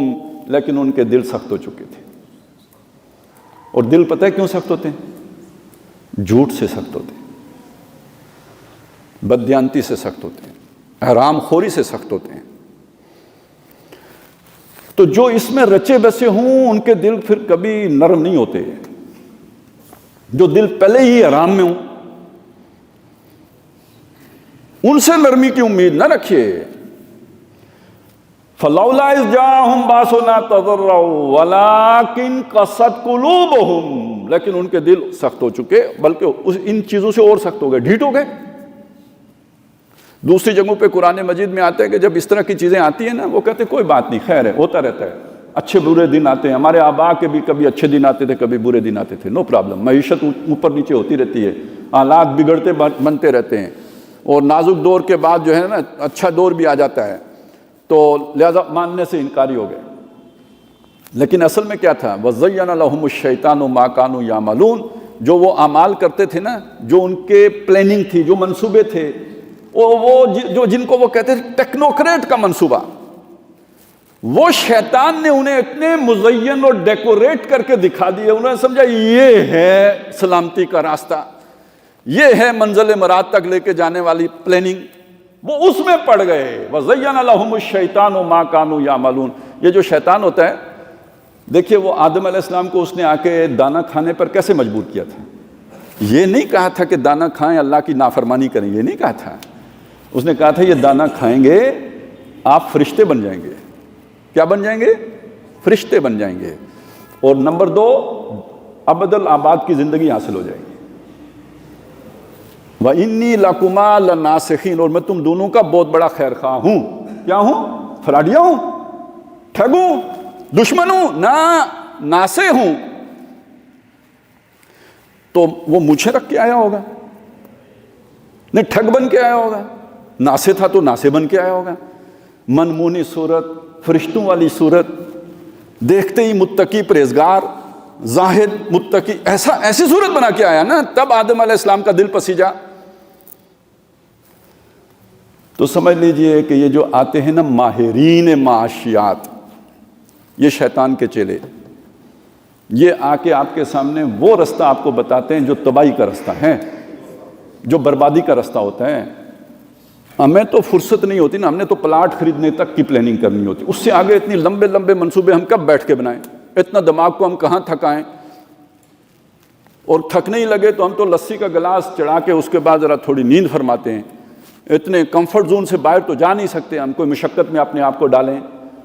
لیکن ان کے دل سخت ہو چکے تھے. اور دل پتہ ہے کیوں سخت ہوتے ہیں؟ جھوٹ سے سخت ہوتے ہیں، بددیانتی سے سخت ہوتے ہیں، حرام خوری سے سخت ہوتے ہیں. تو جو اس میں رچے بسے ہوں ان کے دل پھر کبھی نرم نہیں ہوتے، جو دل پہلے ہی حرام میں ہوں ان سے نرمی کی امید نہ رکھیے۔ فلولا اذ جاءہم باسنا تضرعوا ولکن قست قلوبہم، لیکن ان کے دل سخت ہو چکے، بلکہ ان چیزوں سے اور سخت ہو گئے، ڈھیٹ ہو گئے۔ دوسری جگہوں پہ قرآن مجید میں آتے ہیں کہ جب اس طرح کی چیزیں آتی ہیں نا، وہ کہتے ہیں کوئی بات نہیں، خیر ہے، ہوتا رہتا ہے، اچھے برے دن آتے ہیں، ہمارے آبا کے بھی کبھی اچھے دن آتے تھے کبھی برے دن آتے تھے، نو پرابلم، معیشت اوپر نیچے ہوتی رہتی ہے، حالات بگڑتے بنتے رہتے ہیں، اور نازک دور کے بعد جو ہے نا اچھا دور بھی آ جاتا ہے، تو لہذا ماننے سے انکاری ہو گئے۔ لیکن اصل میں کیا تھا؟ وَزَيَّنَ لَهُمُ الشَّيْطَانُ مَا كَانُوا يَعْمَلُونَ، جو وہ اعمال کرتے تھے نا، جو ان کے پلاننگ تھی، جو منصوبے تھے، وہ جن کو وہ کہتے تھے ٹیکنوکریٹ کا منصوبہ، وہ شیطان نے انہیں اتنے مزین اور ڈیکوریٹ کر کے دکھا دیے، انہوں نے سمجھا یہ ہے سلامتی کا راستہ، یہ ہے منزل مراد تک لے کے جانے والی پلاننگ، وہ اس میں پڑ گئے۔ وَزَيَّنَ لَهُمُ الشَّيْطَانُ مَا كَانُوا يَعْمَلُونَ۔ یہ جو شیطان ہوتا ہے، دیکھیے وہ آدم علیہ السلام کو اس نے آ کے دانا کھانے پر کیسے مجبور کیا تھا؟ یہ نہیں کہا تھا کہ دانا کھائیں اللہ کی نافرمانی کریں، یہ نہیں کہا تھا، اس نے کہا تھا یہ دانا کھائیں گے آپ فرشتے بن جائیں گے۔ کیا بن جائیں گے؟ فرشتے بن جائیں گے، اور نمبر 2 ابد الآباد کی زندگی حاصل ہو جائے گی۔ وَإِنِّي لَكُمَا لَنَاصِحِينَ، اور میں تم دونوں کا بہت بڑا خیر خواہ ہوں۔ کیا ہوں؟ فراڈیا ہوں، ٹھگوں، دشمن ہوں؟ نہ، ناصح ہوں۔ تو وہ مجھے رکھ کے آیا ہوگا، نہیں ٹھگ بن کے آیا ہوگا، ناصح تھا تو ناصح بن کے آیا ہوگا، منمونی صورت، فرشتوں والی صورت، دیکھتے ہی متقی پرہیزگار، زاہد متقی، ایسی صورت بنا کے آیا نا، تب آدم علیہ السلام کا دل پسیجا۔ تو سمجھ لیجئے کہ یہ جو آتے ہیں نا ماہرین معاشیات، یہ شیطان کے چیلے، یہ آ کے آپ کے سامنے وہ رستہ آپ کو بتاتے ہیں جو تباہی کا رستہ ہے، جو بربادی کا رستہ ہوتا ہے۔ ہمیں تو فرصت نہیں ہوتی نا، ہم نے تو پلاٹ خریدنے تک کی پلاننگ کرنی ہوتی، اس سے آگے اتنی لمبے لمبے منصوبے ہم کب بیٹھ کے بنائیں؟ اتنا دماغ کو ہم کہاں تھکائیں؟ اور تھکنے ہی لگے تو ہم تو لسی کا گلاس چڑھا کے اس کے بعد ذرا تھوڑی نیند فرماتے ہیں، اتنے کمفرٹ زون سے باہر تو جا نہیں سکتے، ہم کوئی مشقت میں اپنے آپ کو ڈالیں۔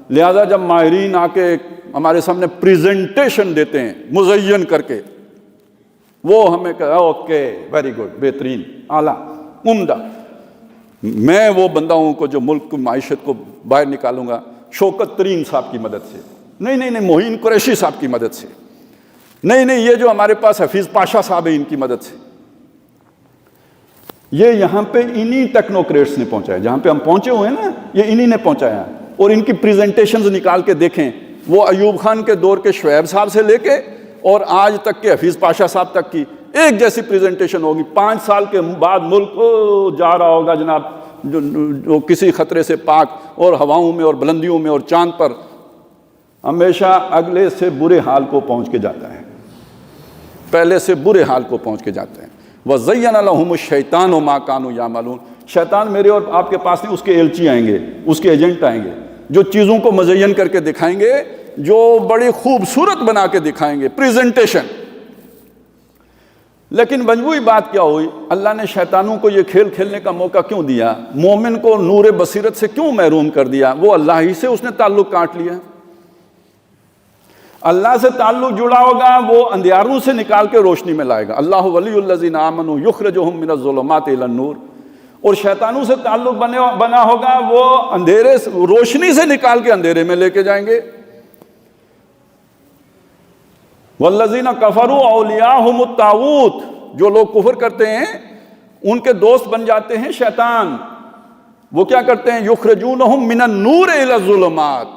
لہذا جب ماہرین آ کے ہمارے سامنے پریزنٹیشن دیتے ہیں مزین کر کے، وہ ہمیں کہا اوکے ویری گڈ، بہترین، اعلیٰ، عمدہ، میں وہ بندہ ہوں کو جو ملک کی معیشت کو باہر نکالوں گا شوکت ترین صاحب کی مدد سے، نہیں، معین قریشی صاحب کی مدد سے، نہیں، یہ جو ہمارے پاس حفیظ پاشا صاحب ہیں ان کی مدد سے۔ یہ یہاں پہ انہی ٹیکنوکریٹس نے پہنچایا، جہاں پہ ہم پہنچے ہوئے ہیں نا، یہ انہی نے پہنچایا۔ اور ان کی پریزنٹیشنز نکال کے دیکھیں، وہ ایوب خان کے دور کے شعیب صاحب سے لے کے اور آج تک کے حفیظ پاشا صاحب تک کی ایک جیسی پریزنٹیشن ہوگی۔ 5 سال کے بعد ملک جا رہا ہوگا جناب جو کسی خطرے سے پاک، اور ہواؤں میں اور بلندیوں میں اور چاند پر، ہمیشہ اگلے سے برے حال کو پہنچ کے جاتا ہے، پہلے سے برے حال کو پہنچ کے جاتا ہے۔ وَزَيَّنَ لَهُمُ الشَّيْطَانُ مَا كَانُوا يَعْمَلُونَ۔ شیطان میرے اور آپ کے پاس نہیں، اس کے ایلچی آئیں گے، اس کے ایجنٹ آئیں گے، جو چیزوں کو مزین کر کے دکھائیں گے، جو بڑی خوبصورت بنا کے دکھائیں گے، پریزنٹیشن۔ لیکن مجموعی بات کیا ہوئی؟ اللہ نے شیطانوں کو یہ کھیل کھیلنے کا موقع کیوں دیا؟ مومن کو نور بصیرت سے کیوں محروم کر دیا؟ وہ اللہ ہی سے اس نے تعلق کاٹ لیا۔ اللہ سے تعلق جڑا ہوگا، وہ اندھیاروں سے نکال کے روشنی میں لائے گا۔ اللہ ولی الذین آمنوا یخرجہم من الظلمات الی النور۔ اور شیطانوں سے تعلق بنا ہوگا، وہ اندھیرے سے، روشنی سے نکال کے اندھیرے میں لے کے جائیں گے۔ والذین کفروا اولیاءہم الطاغوت۔ جو لوگ کفر کرتے ہیں ان کے دوست بن جاتے ہیں شیطان۔ وہ کیا کرتے ہیں؟ یخرجونہم من النور الی الظلمات۔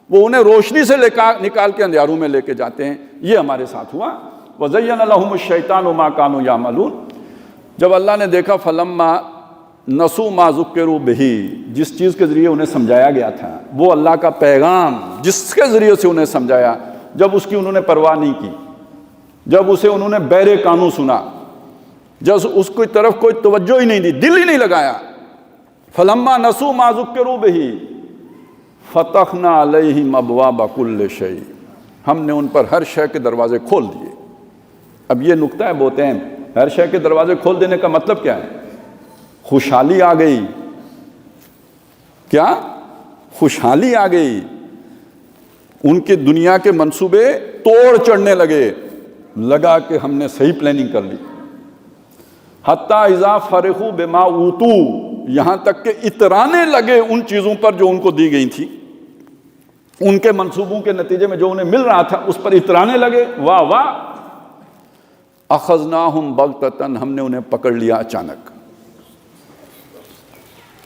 وہ انہیں روشنی سے نکال کے اندھیاروں میں لے کے جاتے ہیں۔ یہ ہمارے ساتھ ہوا۔ وَزَيَّنَ لَهُمُ الشَّيْطَانُ مَا كَانُوا يَعْمَلُونَ۔ جب اللہ نے دیکھا فَلَمَّا نَسُوا مَا ذُكِّرُوا بِهِ، جس چیز کے ذریعے انہیں سمجھایا گیا تھا، وہ اللہ کا پیغام جس کے ذریعے سے انہیں سمجھایا، جب اس کی انہوں نے پرواہ نہیں کی، جب اسے انہوں نے بہرے کانوں سنا، جب اس کی طرف کوئی توجہ ہی نہیں دی، دل ہی نہیں لگایا، فَلَمَّا نَسُوا مَا ذُكِّرُوا بِهِ فتحنا علیہم ابواب کل شیء، ہم نے ان پر ہر شے کے دروازے کھول دیے۔ اب یہ نکتہ ہے بہت اہم، ہر شے کے دروازے کھول دینے کا مطلب کیا ہے؟ خوشحالی آ گئی، کیا خوشحالی آ گئی، ان کے دنیا کے منصوبے توڑ چڑھنے لگا کہ ہم نے صحیح پلاننگ کر لی۔ حتیٰ اذا فرحوا بما اوتوا، یہاں تک کہ اترانے لگے ان چیزوں پر جو ان کو دی گئی تھی، ان کے منصوبوں کے نتیجے میں جو انہیں مل رہا تھا اس پر اترانے لگے، واہ واہ، اخذناہم بغتۃ، ہم نے انہیں پکڑ لیا اچانک۔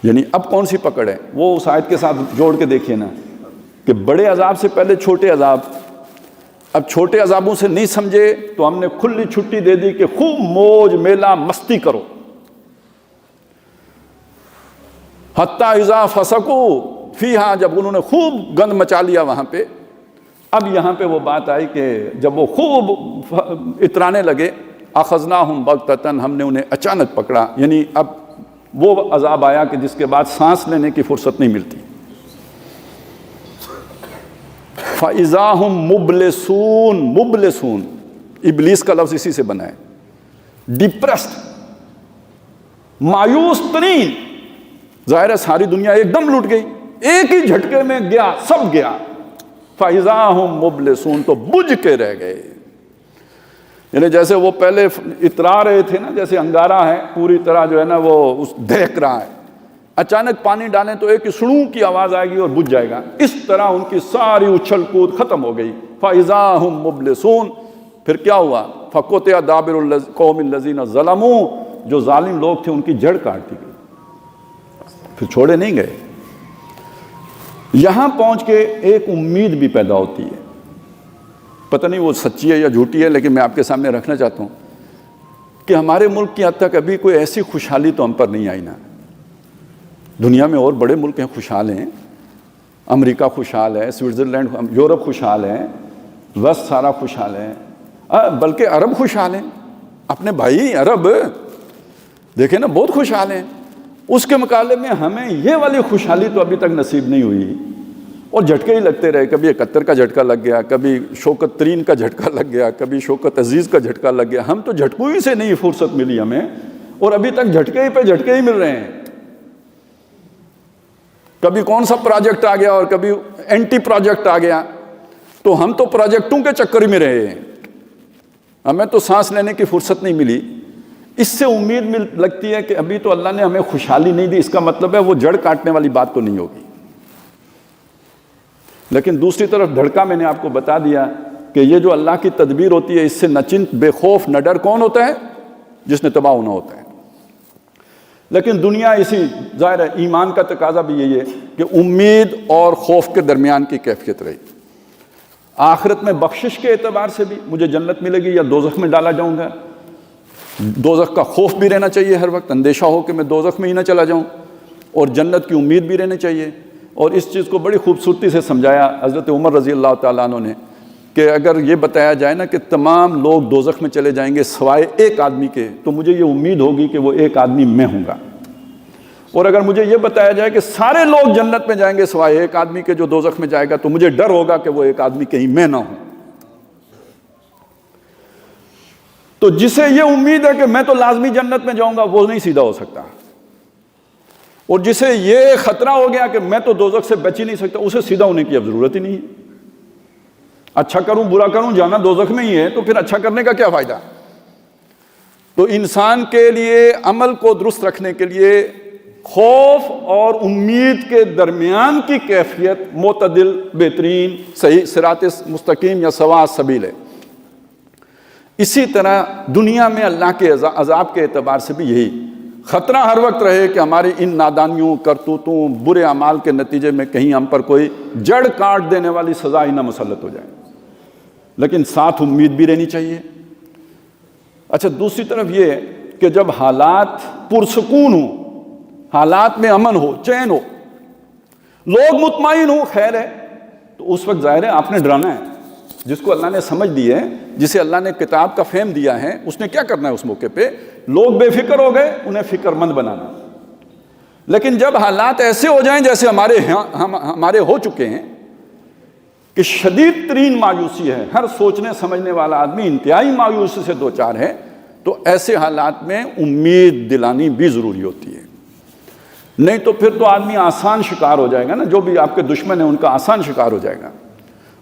یعنی اب کون سی پکڑ ہے؟ وہ اس آیت کے ساتھ جوڑ کے دیکھیے نا کہ بڑے عذاب سے پہلے چھوٹے عذاب، اب چھوٹے عذابوں سے نہیں سمجھے تو ہم نے کھلی چھٹی دے دی کہ خوب موج میلہ مستی کرو۔ حتیٰ اذا فسقوا فیہا، جب انہوں نے خوب گند مچا لیا وہاں پہ، اب یہاں پہ وہ بات آئی کہ جب وہ خوب اترانے لگے، اخذناہم بغتۃ، ہم نے انہیں اچانک پکڑا، یعنی اب وہ عذاب آیا کہ جس کے بعد سانس لینے کی فرصت نہیں ملتی۔ فَإِذَا هُمْ مُبْلِسُونَ، مبلسون ابلیس کا لفظ اسی سے بنا ہے، ڈپریسڈ، مایوس ترین۔ ظاہر ہے ساری دنیا ایک دم لٹ گئی، ایک ہی جھٹکے میں گیا، سب گیا۔ فَإِذَا هُمْ مُبْلِسُونَ، تو بجھ کے رہ گئے۔ یعنی جیسے وہ پہلے اترا رہے تھے نا، جیسے انگارہ ہے پوری طرح جو ہے نا وہ دہک رہا ہے، اچانک پانی ڈالیں تو ایک سڑوں کی آواز آئے گی اور بجھ جائے گا، اس طرح ان کی ساری اچھل کود ختم ہو گئی۔ فَإِذَا هُمْ مُبْلِسُونَ، پھر کیا ہوا؟ فَقُطِعَ دَابِرُ الْقَوْمِ الَّذِينَ ظَلَمُوا، جو ظالم لوگ تھے ان کی جڑ کاٹ دی گئی، پھر چھوڑے نہیں گئے۔ یہاں پہنچ کے ایک امید بھی پیدا ہوتی ہے، پتہ نہیں وہ سچی ہے یا جھوٹی ہے، لیکن میں آپ کے سامنے رکھنا چاہتا ہوں کہ ہمارے ملک کی حد تک ابھی کوئی ایسی خوشحالی تو ہم پر نہیں آئی نا۔ دنیا میں اور بڑے ملک ہیں خوشحال ہیں، امریکہ خوشحال ہے، سوئٹزرلینڈ، یورپ خوشحال ہے، ویسٹ سارا خوشحال ہے، بلکہ عرب خوشحال ہیں، اپنے بھائی عرب دیکھیں نا بہت خوشحال ہیں۔ اس کے مقابلے میں ہمیں یہ والی خوشحالی تو ابھی تک نصیب نہیں ہوئی، اور جھٹکے ہی لگتے رہے، کبھی 71 کا جھٹکا لگ گیا، کبھی شوکت ترین کا جھٹکا لگ گیا، کبھی شوکت عزیز کا جھٹکا لگ گیا۔ ہم تو جھٹکوں ہی سے نہیں فرصت ملی ہمیں، اور ابھی تک جھٹکے ہی پہ جھٹکے ہی مل رہے ہیں۔ کبھی کون سا پروجیکٹ آ گیا اور کبھی اینٹی پروجیکٹ آ گیا، تو ہم تو پروجیکٹوں کے چکر میں رہے ہیں، ہمیں تو سانس لینے کی فرصت نہیں ملی۔ اس سے امید لگتی ہے کہ ابھی تو اللہ نے ہمیں خوشحالی نہیں دی، اس کا مطلب ہے وہ جڑ کاٹنے والی بات تو نہیں ہوگی۔ لیکن دوسری طرف دھڑکا میں نے آپ کو بتا دیا کہ یہ جو اللہ کی تدبیر ہوتی ہے، اس سے نہ چنت بے خوف نہ ڈر کون ہوتا ہے؟ جس نے تباہ ہونا ہوتا ہے۔ لیکن دنیا اسی، ظاہر ہے ایمان کا تقاضا بھی یہی ہے کہ امید اور خوف کے درمیان کی کیفیت رہی۔ آخرت میں بخشش کے اعتبار سے بھی مجھے جنت ملے گی یا دوزخ میں ڈالا جاؤں گا، دوزخ کا خوف بھی رہنا چاہیے، ہر وقت اندیشہ ہو کہ میں دوزخ میں ہی نہ چلا جاؤں، اور جنت کی امید بھی رہنی چاہیے۔ اور اس چیز کو بڑی خوبصورتی سے سمجھایا حضرت عمر رضی اللہ تعالیٰ عنہ نے کہ اگر یہ بتایا جائے نا کہ تمام لوگ دوزخ میں چلے جائیں گے سوائے ایک آدمی کے، تو مجھے یہ امید ہوگی کہ وہ ایک آدمی میں ہوں گا، اور اگر مجھے یہ بتایا جائے کہ سارے لوگ جنت میں جائیں گے سوائے ایک آدمی کے جو دوزخ میں جائے گا، تو مجھے ڈر ہوگا کہ وہ ایک آدمی کہیں میں نہ ہوں۔ تو جسے یہ امید ہے کہ میں تو لازمی جنت میں جاؤں گا، وہ نہیں سیدھا ہو سکتا، اور جسے یہ خطرہ ہو گیا کہ میں تو دوزخ سے بچ ہی نہیں سکتا، اسے سیدھا ہونے کی اب ضرورت ہی نہیں ہے۔ اچھا کروں برا کروں، جانا دوزخ میں ہی ہے، تو پھر اچھا کرنے کا کیا فائدہ؟ تو انسان کے لیے عمل کو درست رکھنے کے لیے خوف اور امید کے درمیان کی کیفیت معتدل، بہترین، صحیح صراط مستقیم یا سواء السبیل ہے۔ اسی طرح دنیا میں اللہ کے عذاب کے اعتبار سے بھی یہی خطرہ ہر وقت رہے کہ ہماری ان نادانیوں، کرتوتوں، برے اعمال کے نتیجے میں کہیں ہم پر کوئی جڑ کاٹ دینے والی سزا ہی نہ مسلط ہو جائے، لیکن ساتھ امید بھی رہنی چاہیے۔ اچھا، دوسری طرف یہ ہے کہ جب حالات پرسکون ہوں، حالات میں امن ہو، چین ہو، لوگ مطمئن ہوں، خیر ہے، تو اس وقت ظاہر ہے آپ نے ڈرانا ہے۔ جس کو اللہ نے سمجھ دی ہے، جسے اللہ نے کتاب کا فہم دیا ہے، اس نے کیا کرنا ہے اس موقع پہ؟ لوگ بے فکر ہو گئے، انہیں فکر مند بنانا۔ لیکن جب حالات ایسے ہو جائیں جیسے ہمارے ہو چکے ہیں کہ شدید ترین مایوسی ہے، ہر سوچنے سمجھنے والا آدمی انتہائی مایوسی سے دوچار ہے، تو ایسے حالات میں امید دلانی بھی ضروری ہوتی ہے. نہیں تو پھر تو آدمی آسان شکار ہو جائے گا نا، جو بھی آپ کے دشمن ہیں ان کا آسان شکار ہو جائے گا.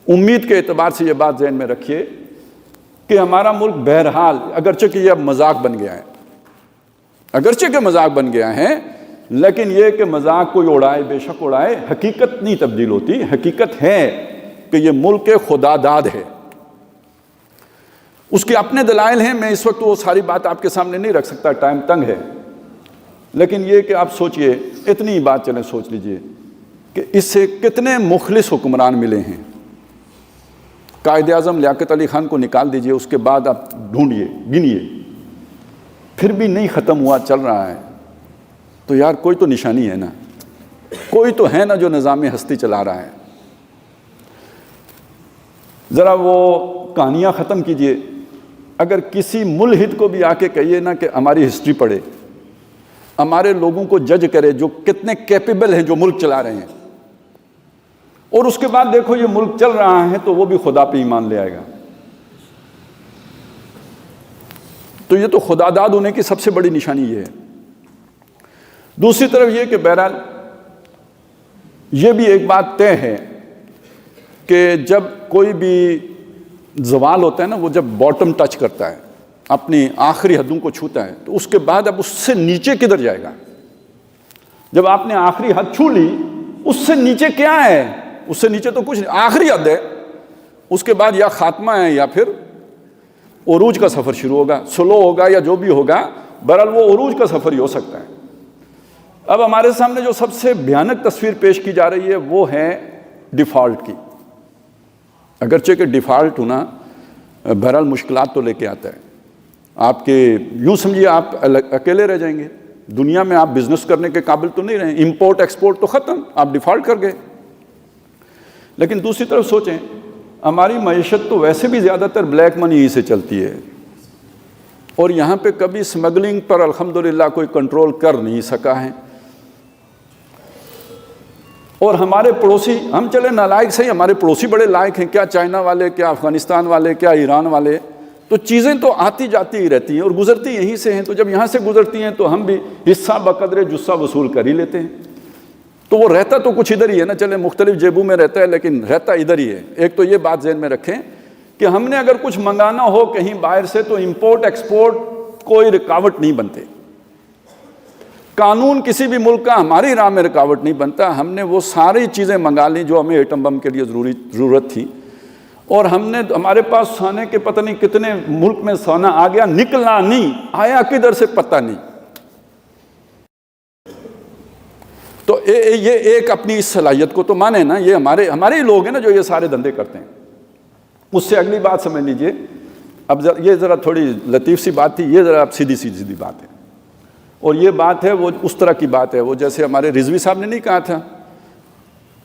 امید کے اعتبار سے یہ بات ذہن میں رکھیے کہ ہمارا ملک بہرحال، اگرچہ کہ یہ اب مذاق بن گیا ہے، اگرچہ کہ مذاق بن گیا ہے، لیکن یہ کہ مذاق کوئی اڑائے، بے شک اڑائے، حقیقت نہیں تبدیل ہوتی. حقیقت ہے کہ یہ ملک خدا داد ہے. اس کے اپنے دلائل ہیں، میں اس وقت وہ ساری بات آپ کے سامنے نہیں رکھ سکتا، ٹائم تنگ ہے. لیکن یہ کہ آپ سوچئے، اتنی بات چلیں سوچ لیجئے کہ اس سے کتنے مخلص حکمران ملے ہیں. قائد اعظم لیاقت علی خان کو نکال دیجئے، اس کے بعد آپ ڈھونڈیے، گنیے، پھر بھی نہیں ختم ہوا، چل رہا ہے. تو یار کوئی تو نشانی ہے نا، کوئی تو ہے نا جو نظام ہستی چلا رہا ہے. ذرا وہ کہانیاں ختم کیجئے. اگر کسی ملحد کو بھی آ کے کہیے نا کہ ہماری ہسٹری پڑھے، ہمارے لوگوں کو جج کرے جو کتنے کیپیبل ہیں جو ملک چلا رہے ہیں، اور اس کے بعد دیکھو یہ ملک چل رہا ہے، تو وہ بھی خدا پہ ایمان لے آئے گا. تو یہ تو خدا داد ہونے کی سب سے بڑی نشانی یہ ہے. دوسری طرف یہ کہ بہرحال یہ بھی ایک بات طے ہے کہ جب کوئی بھی زوال ہوتا ہے نا، وہ جب باٹم ٹچ کرتا ہے، اپنی آخری حدوں کو چھوتا ہے، تو اس کے بعد اب اس سے نیچے کدھر جائے گا؟ جب آپ نے آخری حد چھو لی، اس سے نیچے کیا ہے؟ اس سے نیچے تو کچھ نہیں، آخری حد ہے. اس کے بعد یا خاتمہ ہے یا پھر عروج کا سفر شروع ہوگا، سلو ہوگا یا جو بھی ہوگا، بہرحال وہ عروج کا سفر ہی ہو سکتا ہے. اب ہمارے سامنے جو سب سے بھیانک تصویر پیش کی جا رہی ہے وہ ہے ڈیفالٹ کی. اگرچہ کہ ڈیفالٹ ہونا بہرحال مشکلات تو لے کے آتا ہے. آپ کے یوں سمجھیے آپ اکیلے رہ جائیں گے دنیا میں، آپ بزنس کرنے کے قابل تو نہیں رہے، امپورٹ ایکسپورٹ تو ختم، آپ ڈیفالٹ کر گئے. لیکن دوسری طرف سوچیں، ہماری معیشت تو ویسے بھی زیادہ تر بلیک منی ہی سے چلتی ہے، اور یہاں پہ کبھی سمگلنگ پر الحمدللہ کوئی کنٹرول کر نہیں سکا ہے. اور ہمارے پڑوسی، ہم چلے نالائق صحیح، ہمارے پڑوسی بڑے لائق ہیں، کیا چائنا والے، کیا افغانستان والے، کیا ایران والے، تو چیزیں تو آتی جاتی ہی رہتی ہیں اور گزرتی یہیں سے ہیں. تو جب یہاں سے گزرتی ہیں تو ہم بھی حصہ بقدر جسہ وصول کر ہی لیتے ہیں. تو وہ رہتا تو کچھ ادھر ہی ہے نا، چلے مختلف جیبوں میں رہتا ہے لیکن رہتا ادھر ہی ہے. ایک تو یہ بات ذہن میں رکھیں کہ ہم نے اگر کچھ منگانا ہو کہیں باہر سے تو امپورٹ ایکسپورٹ کوئی رکاوٹ نہیں بنتے. قانون کسی بھی ملک کا ہماری راہ میں رکاوٹ نہیں بنتا. ہم نے وہ ساری چیزیں منگا لی جو ہمیں ایٹم بم کے لیے ضرورت تھی، اور ہم نے ہمارے پاس سونے کے پتہ نہیں کتنے ملک میں سونا آ گیا، نکلا نہیں، آیا کدھر سے پتہ نہیں. تو یہ ایک اپنی اس صلاحیت کو تو مانے نا، یہ ہمارے ہی لوگ ہیں نا جو یہ سارے دھندے کرتے ہیں. اس سے اگلی بات سمجھ لیجئے. اب یہ ذرا تھوڑی لطیف سی بات تھی، یہ ذرا اب سیدھی بات ہے. اور یہ بات ہے وہ اس طرح کی بات ہے، وہ جیسے ہمارے رضوی صاحب نے نہیں کہا تھا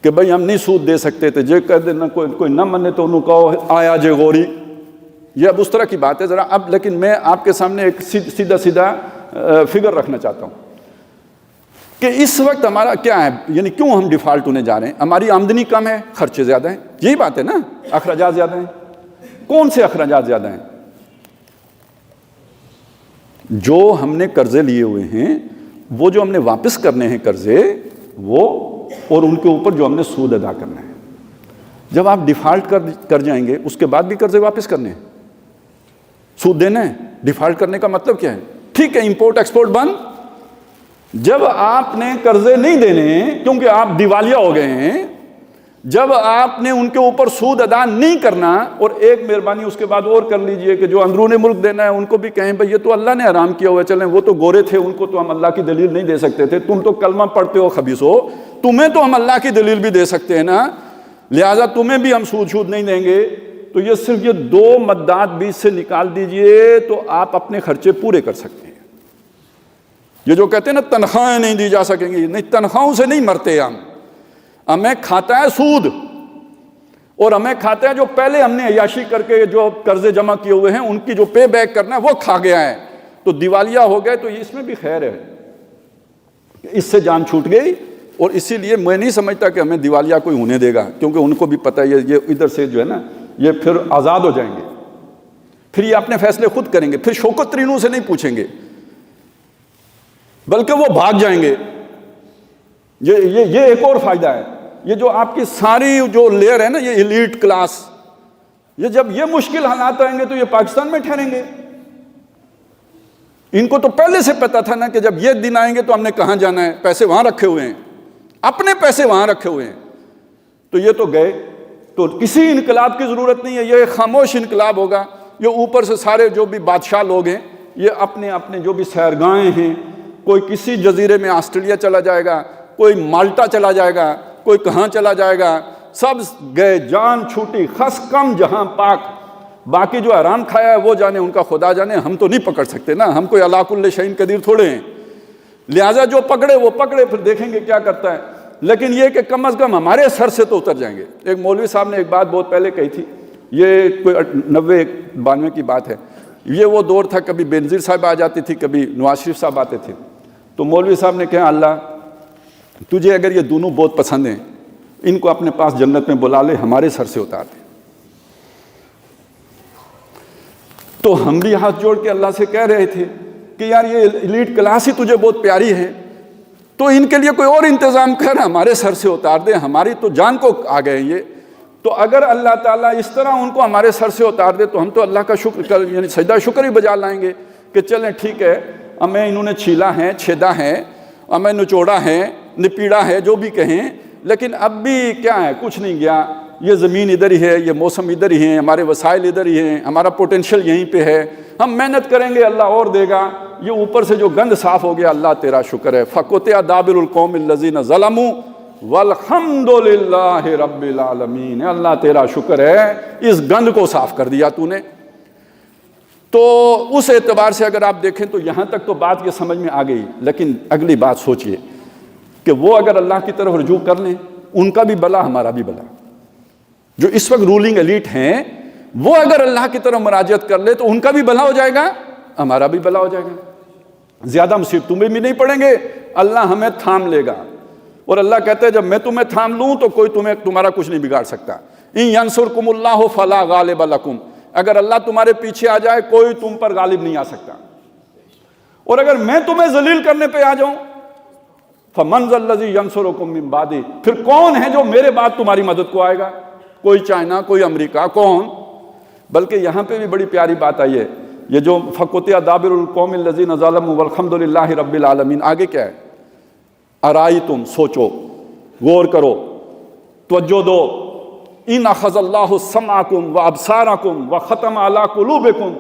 کہ بھئی ہم نہیں سود دے سکتے تھے، جے کہہ دینا کوئی نہ منے تو انہوں کہو آیا جے غوری. یہ اب اس طرح کی بات ہے ذرا. اب لیکن میں آپ کے سامنے ایک سیدھا فگر رکھنا چاہتا ہوں کہ اس وقت ہمارا کیا ہے، یعنی کیوں ہم ڈیفالٹ ہونے جا رہے ہیں. ہماری آمدنی کم ہے، خرچے زیادہ ہیں، یہی بات ہے نا. اخراجات زیادہ ہیں. کون سے اخراجات زیادہ ہیں؟ جو ہم نے قرضے لیے ہوئے ہیں، وہ جو ہم نے واپس کرنے ہیں قرضے، وہ اور ان کے اوپر جو ہم نے سود ادا کرنا ہے. جب آپ ڈیفالٹ کر جائیں گے اس کے بعد بھی قرضے واپس کرنے ہیں، سود دینا ہے. ڈیفالٹ کرنے کا مطلب کیا ہے؟ ٹھیک ہے امپورٹ ایکسپورٹ بند. جب آپ نے قرضے نہیں دینے کیونکہ آپ دیوالیہ ہو گئے ہیں، جب آپ نے ان کے اوپر سود ادا نہیں کرنا، اور ایک مہربانی اس کے بعد اور کر لیجئے کہ جو اندرون ملک دینا ہے ان کو بھی کہیں بھئی یہ تو اللہ نے حرام کیا ہوا ہے، چلیں وہ تو گورے تھے، ان کو تو ہم اللہ کی دلیل نہیں دے سکتے تھے، تم تو کلمہ پڑھتے ہو خبیث ہو، تمہیں تو ہم اللہ کی دلیل بھی دے سکتے ہیں نا، لہٰذا تمہیں بھی ہم سود نہیں دیں گے. تو یہ صرف یہ دو مدات بیچ سے نکال دیجئے تو آپ اپنے خرچے پورے کر سکتے ہیں. یہ جو کہتے ہیں نا تنخواہیں نہیں دی جا سکیں گی، نہیں، تنخواہوں سے نہیں مرتے ہم. ہمیں کھاتا ہے سود، اور ہمیں کھاتا ہے جو پہلے ہم نے عیاشی کر کے جو قرضے جمع کیے ہوئے ہیں ان کی جو پے بیک کرنا ہے وہ کھا گیا ہے. تو دیوالیہ ہو گئے تو اس میں بھی خیر ہے. اس سے جان چھوٹ گئی. اور اسی لیے میں نہیں سمجھتا کہ ہمیں دیوالیہ کوئی ہونے دے گا, کیونکہ ان کو بھی پتہ ہے یہ ادھر سے جو ہے نا یہ پھر آزاد ہو جائیں گے, پھر یہ اپنے فیصلے خود کریں گے, پھر شوکت ترینوں سے نہیں پوچھیں گے بلکہ وہ بھاگ جائیں گے. یہ ایک اور فائدہ ہے. یہ جو آپ کی ساری جو لیئر ہے نا, یہ ایلیٹ کلاس, یہ جب یہ مشکل حالات آئیں گے تو یہ پاکستان میں ٹھہریں گے. ان کو تو پہلے سے پتا تھا نا کہ جب یہ دن آئیں گے تو ہم نے کہاں جانا ہے, پیسے وہاں رکھے ہوئے ہیں, اپنے پیسے وہاں رکھے ہوئے ہیں. تو یہ تو گئے, تو کسی انقلاب کی ضرورت نہیں ہے, یہ ایک خاموش انقلاب ہوگا. یہ اوپر سے سارے جو بھی بادشاہ لوگ ہیں یہ اپنے اپنے جو بھی سیرگاہیں ہیں, کوئی کسی جزیرے میں آسٹریلیا چلا جائے گا, کوئی مالٹا چلا جائے گا, کوئی کہاں چلا جائے گا, سب گئے, جان چھوٹی, خس کم جہاں پاک. باقی جو حرام کھایا ہے وہ جانے, ان کا خدا جانے, ہم تو نہیں پکڑ سکتے نا, ہم کوئی علا کل شیء قدیر تھوڑے ہیں. لہٰذا جو پکڑے وہ پکڑے, پھر دیکھیں گے کیا کرتا ہے. لیکن یہ کہ کم از کم ہمارے سر سے تو اتر جائیں گے. ایک مولوی صاحب نے ایک بات بہت پہلے کہی تھی, یہ کوئی 90-92 کی بات ہے. یہ وہ دور تھا, کبھی بینظیر صاحب آ جاتی تھی, کبھی نواز شریف صاحب آتے تھے. تو مولوی صاحب نے کہا, اللہ تجھے اگر یہ دونوں بہت پسند ہیں, ان کو اپنے پاس جنت میں بلا لے, ہمارے سر سے اتار دے. تو ہم بھی ہاتھ جوڑ کے اللہ سے کہہ رہے تھے کہ یار یہ ایلیٹ کلاس ہی تجھے بہت پیاری ہے, تو ان کے لیے کوئی اور انتظام کر, ہمارے سر سے اتار دے, ہماری تو جان کو آ گئے یہ. تو اگر اللہ تعالیٰ اس طرح ان کو ہمارے سر سے اتار دے تو ہم تو اللہ کا شکر یعنی سجدہ شکر ہی بجا لائیں گے کہ چلیں ٹھیک ہے, ہمیں انہوں نے چھیلا ہے, چھیدا ہے, ہمیں نچوڑا ہے, نپیڑا ہے, جو بھی کہیں, لیکن اب بھی کیا ہے, کچھ نہیں گیا. یہ زمین ادھر ہی ہے, یہ موسم ادھر ہی ہے, ہمارے وسائل ادھر ہی ہیں, ہمارا پوٹینشیل یہیں پہ ہے, ہم محنت کریں گے اللہ اور دے گا. یہ اوپر سے جو گند صاف ہو گیا, اللہ تیرا شکر ہے. فَقُطِعَ دَابِرُ الْقَوْمِ الَّذِينَ ظَلَمُوا وَالْحَمْدُ لِلَّهِ رَبِّ الْعَالَمِينَ. اللہ تیرا شکر ہے, اس گند کو صاف کر دیا تو نے. تو اس اعتبار سے اگر آپ دیکھیں تو یہاں تک تو بات یہ سمجھ میں آ گئی. لیکن اگلی بات سوچئے کہ وہ اگر اللہ کی طرف رجوع کر لیں, ان کا بھی بلا ہمارا بھی بلا. جو اس وقت رولنگ ایلیٹ ہیں وہ اگر اللہ کی طرف مراجعت کر لے تو ان کا بھی بلا ہو جائے گا, ہمارا بھی بلا ہو جائے گا. زیادہ مصیبتوں میں بھی نہیں پڑیں گے, اللہ ہمیں تھام لے گا. اور اللہ کہتے ہیں جب میں تمہیں تھام لوں تو کوئی تمہارا کچھ نہیں بگاڑ سکتا. ان ینصرکم اللہ فلا غالب لکم, اگر اللہ تمہارے پیچھے آ جائے کوئی تم پر غالب نہیں آ سکتا. اور اگر میں تمہیں ذلیل کرنے پہ آ جاؤں, فمن ذا الذی ینصرکم من بعدی, پھر کون ہے جو میرے بعد تمہاری مدد کو آئے گا؟ کوئی چائنا, کوئی امریکہ, کون؟ بلکہ یہاں پہ بھی بڑی پیاری بات آئی ہے, یہ جو فَقُطِعَ دَابِرُ الْقَوْمِ الَّذِينَ ظَلَمُوا وَالْحَمْدُ لِلَّهِ رَبِّ الْعَالَمِينَ. آگے کیا ہے؟ ارائیتم, سوچو, غور کرو, توجہ دو. ان اخذ اللہ سمعکم وابصارکم وختم علی قلوبکم,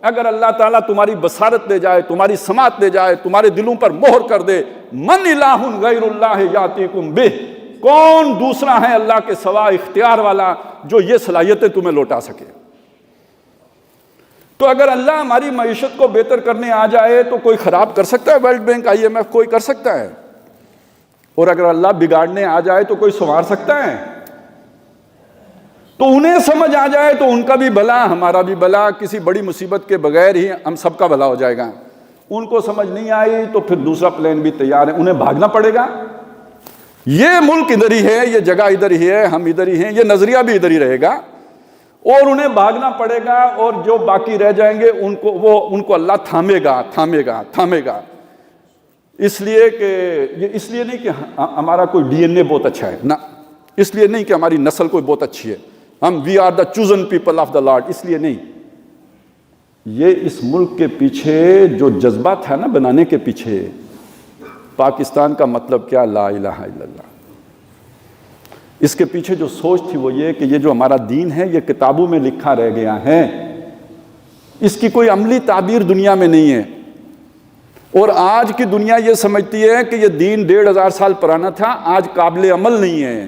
اگر اللہ تعالیٰ تمہاری بصارت دے جائے, تمہاری سماعت دے جائے, تمہارے دلوں پر مہر کر دے, من الہ غیر اللہ یاتیکم بہ, کون دوسرا ہے اللہ کے سوا اختیار والا جو یہ صلاحیتیں تمہیں لوٹا سکے؟ تو اگر اللہ ہماری معیشت کو بہتر کرنے آ جائے تو کوئی خراب کر سکتا ہے؟ ورلڈ بینک, IMF, کوئی کر سکتا ہے؟ اور اگر اللہ بگاڑنے آ جائے تو کوئی سنوار سکتا ہے؟ تو انہیں سمجھ آ جائے تو ان کا بھی بھلا ہمارا بھی بھلا, کسی بڑی مصیبت کے بغیر ہی ہم سب کا بھلا ہو جائے گا. ان کو سمجھ نہیں آئی تو پھر دوسرا پلان بھی تیار ہے, انہیں بھاگنا پڑے گا. یہ ملک ادھر ہی ہے, یہ جگہ ادھر ہی ہے, ہم ادھر ہی ہیں, یہ نظریہ بھی ادھر ہی رہے گا, اور انہیں بھاگنا پڑے گا. اور جو باقی رہ جائیں گے ان کو اللہ تھامے گا, تھامے گا, تھامے گا. اس لیے کہ یہ اس لیے نہیں کہ ہمارا کوئی DNA بہت اچھا ہے, نہ, اس لیے نہیں کہ ہماری نسل کوئی بہت اچھی ہے, ہم we are the chosen people of the Lord, اس لیے نہیں. یہ اس ملک کے پیچھے جو جذبہ تھا نا بنانے کے پیچھے, پاکستان کا مطلب کیا, لا الہ الا اللہ, اس کے پیچھے جو سوچ تھی وہ یہ کہ یہ جو ہمارا دین ہے یہ کتابوں میں لکھا رہ گیا ہے, اس کی کوئی عملی تعبیر دنیا میں نہیں ہے. اور آج کی دنیا یہ سمجھتی ہے کہ یہ دین 1500 سال پرانا تھا, آج قابل عمل نہیں ہے.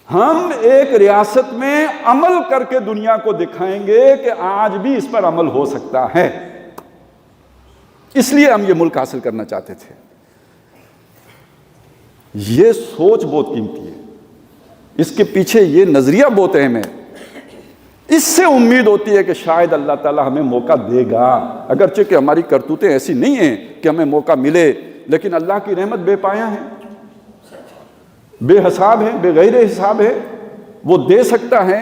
ہم ایک ریاست میں عمل کر کے دنیا کو دکھائیں گے کہ آج بھی اس پر عمل ہو سکتا ہے. اس لیے ہم یہ ملک حاصل کرنا چاہتے تھے. یہ سوچ بہت قیمتی ہے, اس کے پیچھے یہ نظریہ بہت اہم ہے. اس سے امید ہوتی ہے کہ شاید اللہ تعالیٰ ہمیں موقع دے گا, اگرچہ کہ ہماری کرتوتیں ایسی نہیں ہیں کہ ہمیں موقع ملے. لیکن اللہ کی رحمت بے پایہ ہے، بے حساب ہے، بے غیر حساب ہے، وہ دے سکتا ہے۔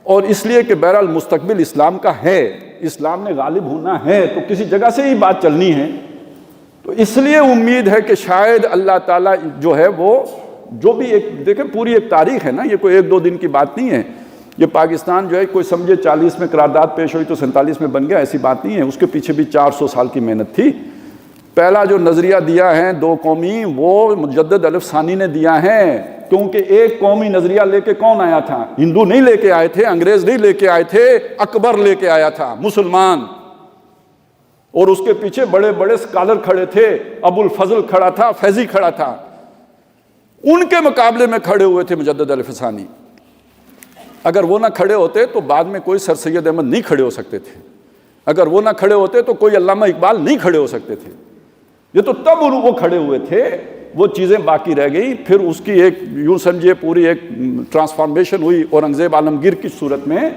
اور اس لیے کہ بہرحال مستقبل اسلام کا ہے، اسلام نے غالب ہونا ہے، تو کسی جگہ سے ہی بات چلنی ہے۔ تو اس لیے امید ہے کہ شاید اللہ تعالیٰ جو ہے وہ جو بھی ایک دیکھیں پوری ایک تاریخ ہے نا، یہ کوئی ایک دو دن کی بات نہیں ہے۔ یہ پاکستان جو ہے کوئی سمجھے 40 میں قرارداد پیش ہوئی تو 47 میں بن گیا، ایسی بات نہیں ہے، اس کے پیچھے بھی 400 سال کی محنت تھی۔ پہلا جو نظریہ دیا ہے دو قومی، وہ مجدد الف ثانی نے دیا ہے، کیونکہ ایک قومی نظریہ لے کے کون آیا تھا؟ ہندو نہیں لے کے آئے تھے، انگریز نہیں لے کے آئے تھے، اکبر لے کے آیا تھا، مسلمان۔ اور اس کے پیچھے بڑے بڑے سکالر کھڑے تھے، ابو الفضل کھڑا تھا، فیضی کھڑا تھا، ان کے مقابلے میں کھڑے ہوئے تھے مجدد الف ثانی۔ اگر وہ نہ کھڑے ہوتے تو بعد میں کوئی سر سید احمد نہیں کھڑے ہو سکتے تھے، اگر وہ نہ کھڑے ہوتے تو کوئی علامہ اقبال نہیں کھڑے ہو سکتے تھے۔ یہ تو تب وہ کھڑے ہوئے تھے، وہ چیزیں باقی رہ گئیں، پھر اس کی ایک یوں سمجھے پوری ایک ٹرانسفارمیشن ہوئی اورنگزیب عالمگیر کی صورت میں،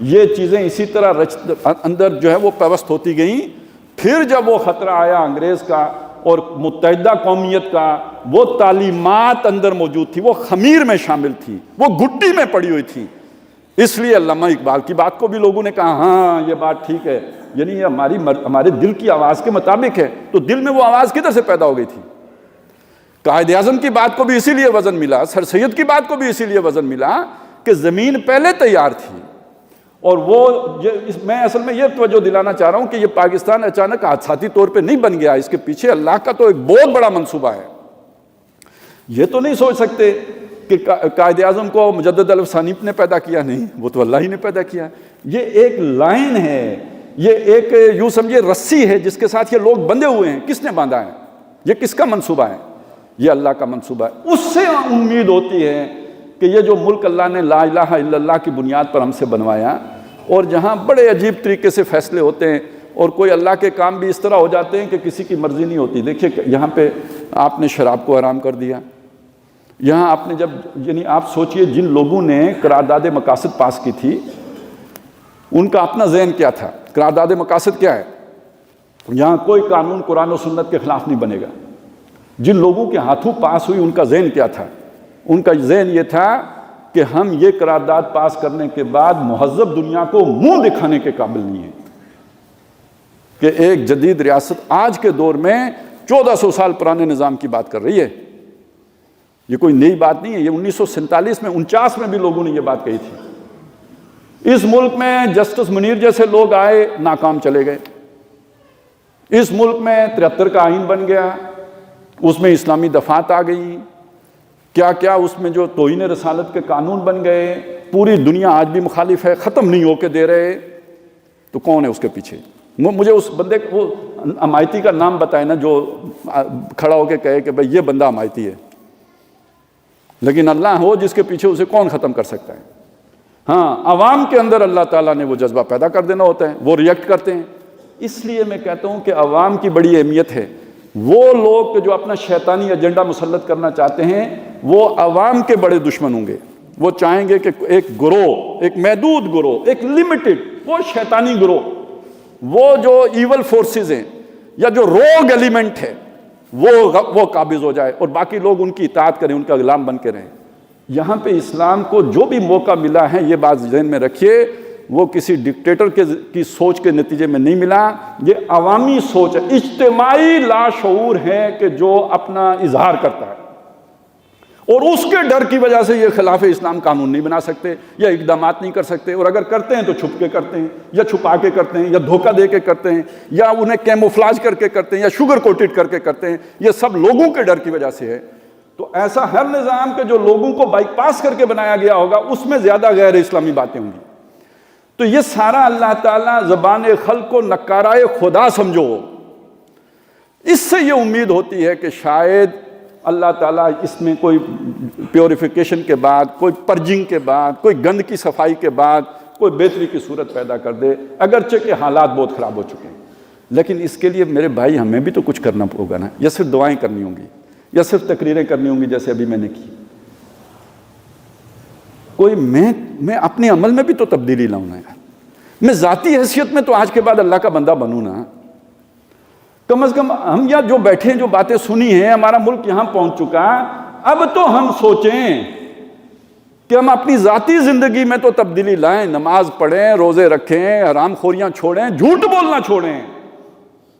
یہ چیزیں اسی طرح اندر جو ہے وہ پیوست ہوتی گئیں۔ پھر جب وہ خطرہ آیا انگریز کا اور متحدہ قومیت کا، وہ تعلیمات اندر موجود تھی، وہ خمیر میں شامل تھی، وہ گھٹی میں پڑی ہوئی تھی۔ اس لیے علامہ اقبال کی بات کو بھی لوگوں نے کہا ہاں یہ بات ٹھیک ہے، یعنی یہ ہمارے دل کی آواز کے مطابق ہے۔ تو دل میں وہ آواز کدھر سے پیدا ہو گئی تھی؟ قائد اعظم کی بات کو بھی اسی لیے وزن ملا، سر سید کی بات کو بھی اسی لیے وزن ملا کہ زمین پہلے تیار تھی۔ اور وہ میں اصل میں یہ توجہ دلانا چاہ رہا ہوں کہ یہ پاکستان اچانک حادثاتی طور پہ نہیں بن گیا، اس کے پیچھے اللہ کا تو ایک بہت بڑا منصوبہ ہے۔ یہ تو نہیں سوچ سکتے کہ قائد اعظم کو مجدد الف ثانی نے پیدا کیا، نہیں، وہ تو اللہ ہی نے پیدا کیا۔ یہ ایک لائن ہے، یہ ایک یوں سمجھے رسی ہے جس کے ساتھ یہ لوگ بندھے ہوئے ہیں۔ کس نے باندھا ہے؟ یہ کس کا منصوبہ ہے؟ یہ اللہ کا منصوبہ ہے۔ اس سے امید ہوتی ہے کہ یہ جو ملک اللہ نے لا الہ الا اللہ کی بنیاد پر ہم سے بنوایا، اور جہاں بڑے عجیب طریقے سے فیصلے ہوتے ہیں اور کوئی اللہ کے کام بھی اس طرح ہو جاتے ہیں کہ کسی کی مرضی نہیں ہوتی۔ دیکھیے یہاں پہ آپ نے شراب کو حرام کر دیا، یہاں آپ نے یعنی آپ سوچئے جن لوگوں نے قرارداد مقاصد پاس کی تھی ان کا اپنا ذہن کیا تھا۔ قرارداد مقاصد کیا ہے؟ یہاں کوئی قانون قرآن و سنت کے خلاف نہیں بنے گا۔ جن لوگوں کے ہاتھوں پاس ہوئی ان کا ذہن کیا تھا؟ ان کا ذہن یہ تھا کہ ہم یہ قرارداد پاس کرنے کے بعد مہذب دنیا کو منہ دکھانے کے قابل نہیں ہیں کہ ایک جدید ریاست آج کے دور میں 1400 سال پرانے نظام کی بات کر رہی ہے۔ یہ کوئی نئی بات نہیں ہے، یہ 1947 میں 49 میں بھی لوگوں نے یہ بات کہی تھی۔ اس ملک میں جسٹس منیر جیسے لوگ آئے، ناکام چلے گئے۔ اس ملک میں 73 کا آئین بن گیا، اس میں اسلامی دفعات آ گئی، کیا کیا اس میں جو توہین رسالت کے قانون بن گئے، پوری دنیا آج بھی مخالف ہے، ختم نہیں ہو کے دے رہے۔ تو کون ہے اس کے پیچھے؟ مجھے اس بندے کو امایتی کا نام بتائے نا جو کھڑا ہو کے کہے کہ بھئی یہ بندہ امایتی ہے۔ لیکن اللہ ہو جس کے پیچھے، اسے کون ختم کر سکتا ہے؟ ہاں، عوام کے اندر اللہ تعالیٰ نے وہ جذبہ پیدا کر دینا ہوتا ہے، وہ ریئیکٹ کرتے ہیں۔ اس لیے میں کہتا ہوں کہ عوام کی بڑی اہمیت ہے۔ وہ لوگ جو اپنا شیطانی ایجنڈا مسلط کرنا چاہتے ہیں وہ عوام کے بڑے دشمن ہوں گے۔ وہ چاہیں گے کہ ایک گروہ، ایک محدود گروہ، ایک لمیٹڈ، وہ شیطانی گروہ، وہ جو ایول فورسز ہیں یا جو روگ ایلیمنٹ ہے وہ قابض ہو جائے اور باقی لوگ ان کی اطاعت کریں، ان کا غلام بن کے رہیں۔ یہاں پہ اسلام کو جو بھی موقع ملا ہے، یہ بات ذہن میں رکھیے، وہ کسی ڈکٹیٹر کی سوچ کے نتیجے میں نہیں ملا، یہ عوامی سوچ ہے، اجتماعی لاشعور ہے کہ جو اپنا اظہار کرتا ہے، اور اس کے ڈر کی وجہ سے یہ خلاف اسلام قانون نہیں بنا سکتے یا اقدامات نہیں کر سکتے، اور اگر کرتے ہیں تو چھپ کے کرتے ہیں یا چھپا کے کرتے ہیں یا دھوکہ دے کے کرتے ہیں یا انہیں کیموفلاج کر کے کرتے ہیں یا شوگر کوٹڈ کر کے کرتے ہیں۔ یہ سب لوگوں کے ڈر کی وجہ سے ہے۔ تو ایسا ہر نظام کے جو لوگوں کو بائی پاس کر کے بنایا گیا ہوگا اس میں زیادہ غیر اسلامی باتیں ہوں گی۔ تو یہ سارا اللہ تعالیٰ زبان خلق کو نکارائے خدا سمجھو، اس سے یہ امید ہوتی ہے کہ شاید اللہ تعالیٰ اس میں کوئی پیوریفیکیشن کے بعد، کوئی پرجنگ کے بعد، کوئی گند کی صفائی کے بعد کوئی بہتری کی صورت پیدا کر دے، اگرچہ کہ حالات بہت خراب ہو چکے ہیں۔ لیکن اس کے لیے میرے بھائی ہمیں بھی تو کچھ کرنا ہوگا نا، یا صرف دعائیں کرنی ہوں گی یا صرف تقریریں کرنی ہوں گی جیسے ابھی میں نے کی؟ کوئی میں اپنے عمل میں بھی تو تبدیلی لاؤں نا یار۔ میں ذاتی حیثیت میں تو آج کے بعد اللہ کا بندہ بنوں نا، کم از کم ہم یہاں جو بیٹھے ہیں، جو باتیں سنی ہیں، ہمارا ملک یہاں پہنچ چکا، اب تو ہم سوچیں کہ ہم اپنی ذاتی زندگی میں تو تبدیلی لائیں، نماز پڑھیں، روزے رکھیں، حرام خوریاں چھوڑیں، جھوٹ بولنا چھوڑیں،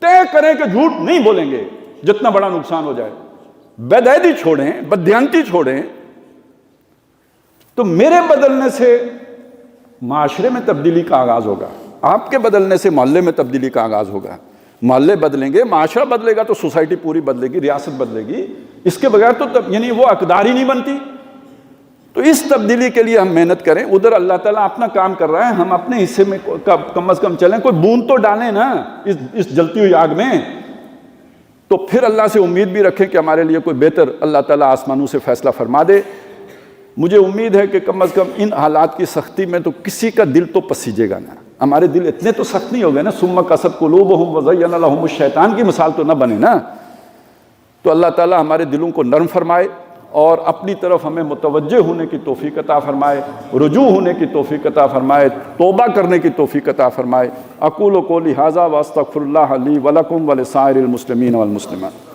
طے کریں کہ جھوٹ نہیں بولیں گے جتنا بڑا نقصان ہو جائے، بدعہدی چھوڑیں، بددیانتی چھوڑیں. تو میرے بدلنے سے معاشرے میں تبدیلی کا آغاز ہوگا، آپ کے بدلنے سے محلے میں تبدیلی کا آغاز ہوگا. محلے بدلیں گے، معاشرہ بدلے گا تو سوسائٹی پوری بدلے گی، ریاست بدلے گی. اس کے بغیر تو یعنی وہ اقدار ہی نہیں بنتی. تو اس تبدیلی کے لیے ہم محنت کریں. ادھر اللہ تعالیٰ اپنا کام کر رہا ہے، ہم اپنے حصے میں کم از کم چلیں، کوئی بوند تو ڈالیں نا اس جلتی ہوئی آگ میں. تو پھر اللہ سے امید بھی رکھیں کہ ہمارے لیے کوئی بہتر اللہ تعالیٰ آسمانوں سے فیصلہ فرما دے. مجھے امید ہے کہ کم از کم ان حالات کی سختی میں تو کسی کا دل تو پسیجے گا نا. ہمارے دل اتنے تو سخت نہیں ہو گئے نا، ثم قست قلوبہم وزین لہم الشیطان کی مثال تو نہ بنے نا. تو اللہ تعالیٰ ہمارے دلوں کو نرم فرمائے اور اپنی طرف ہمیں متوجہ ہونے کی توفیق عطا فرمائے، رجوع ہونے کی توفیق عطا فرمائے، توبہ کرنے کی توفیق عطا فرمائے. اقول قولی ھذا واستغفر اللہ لی ولکم ولسائر المسلمین والمسلمات.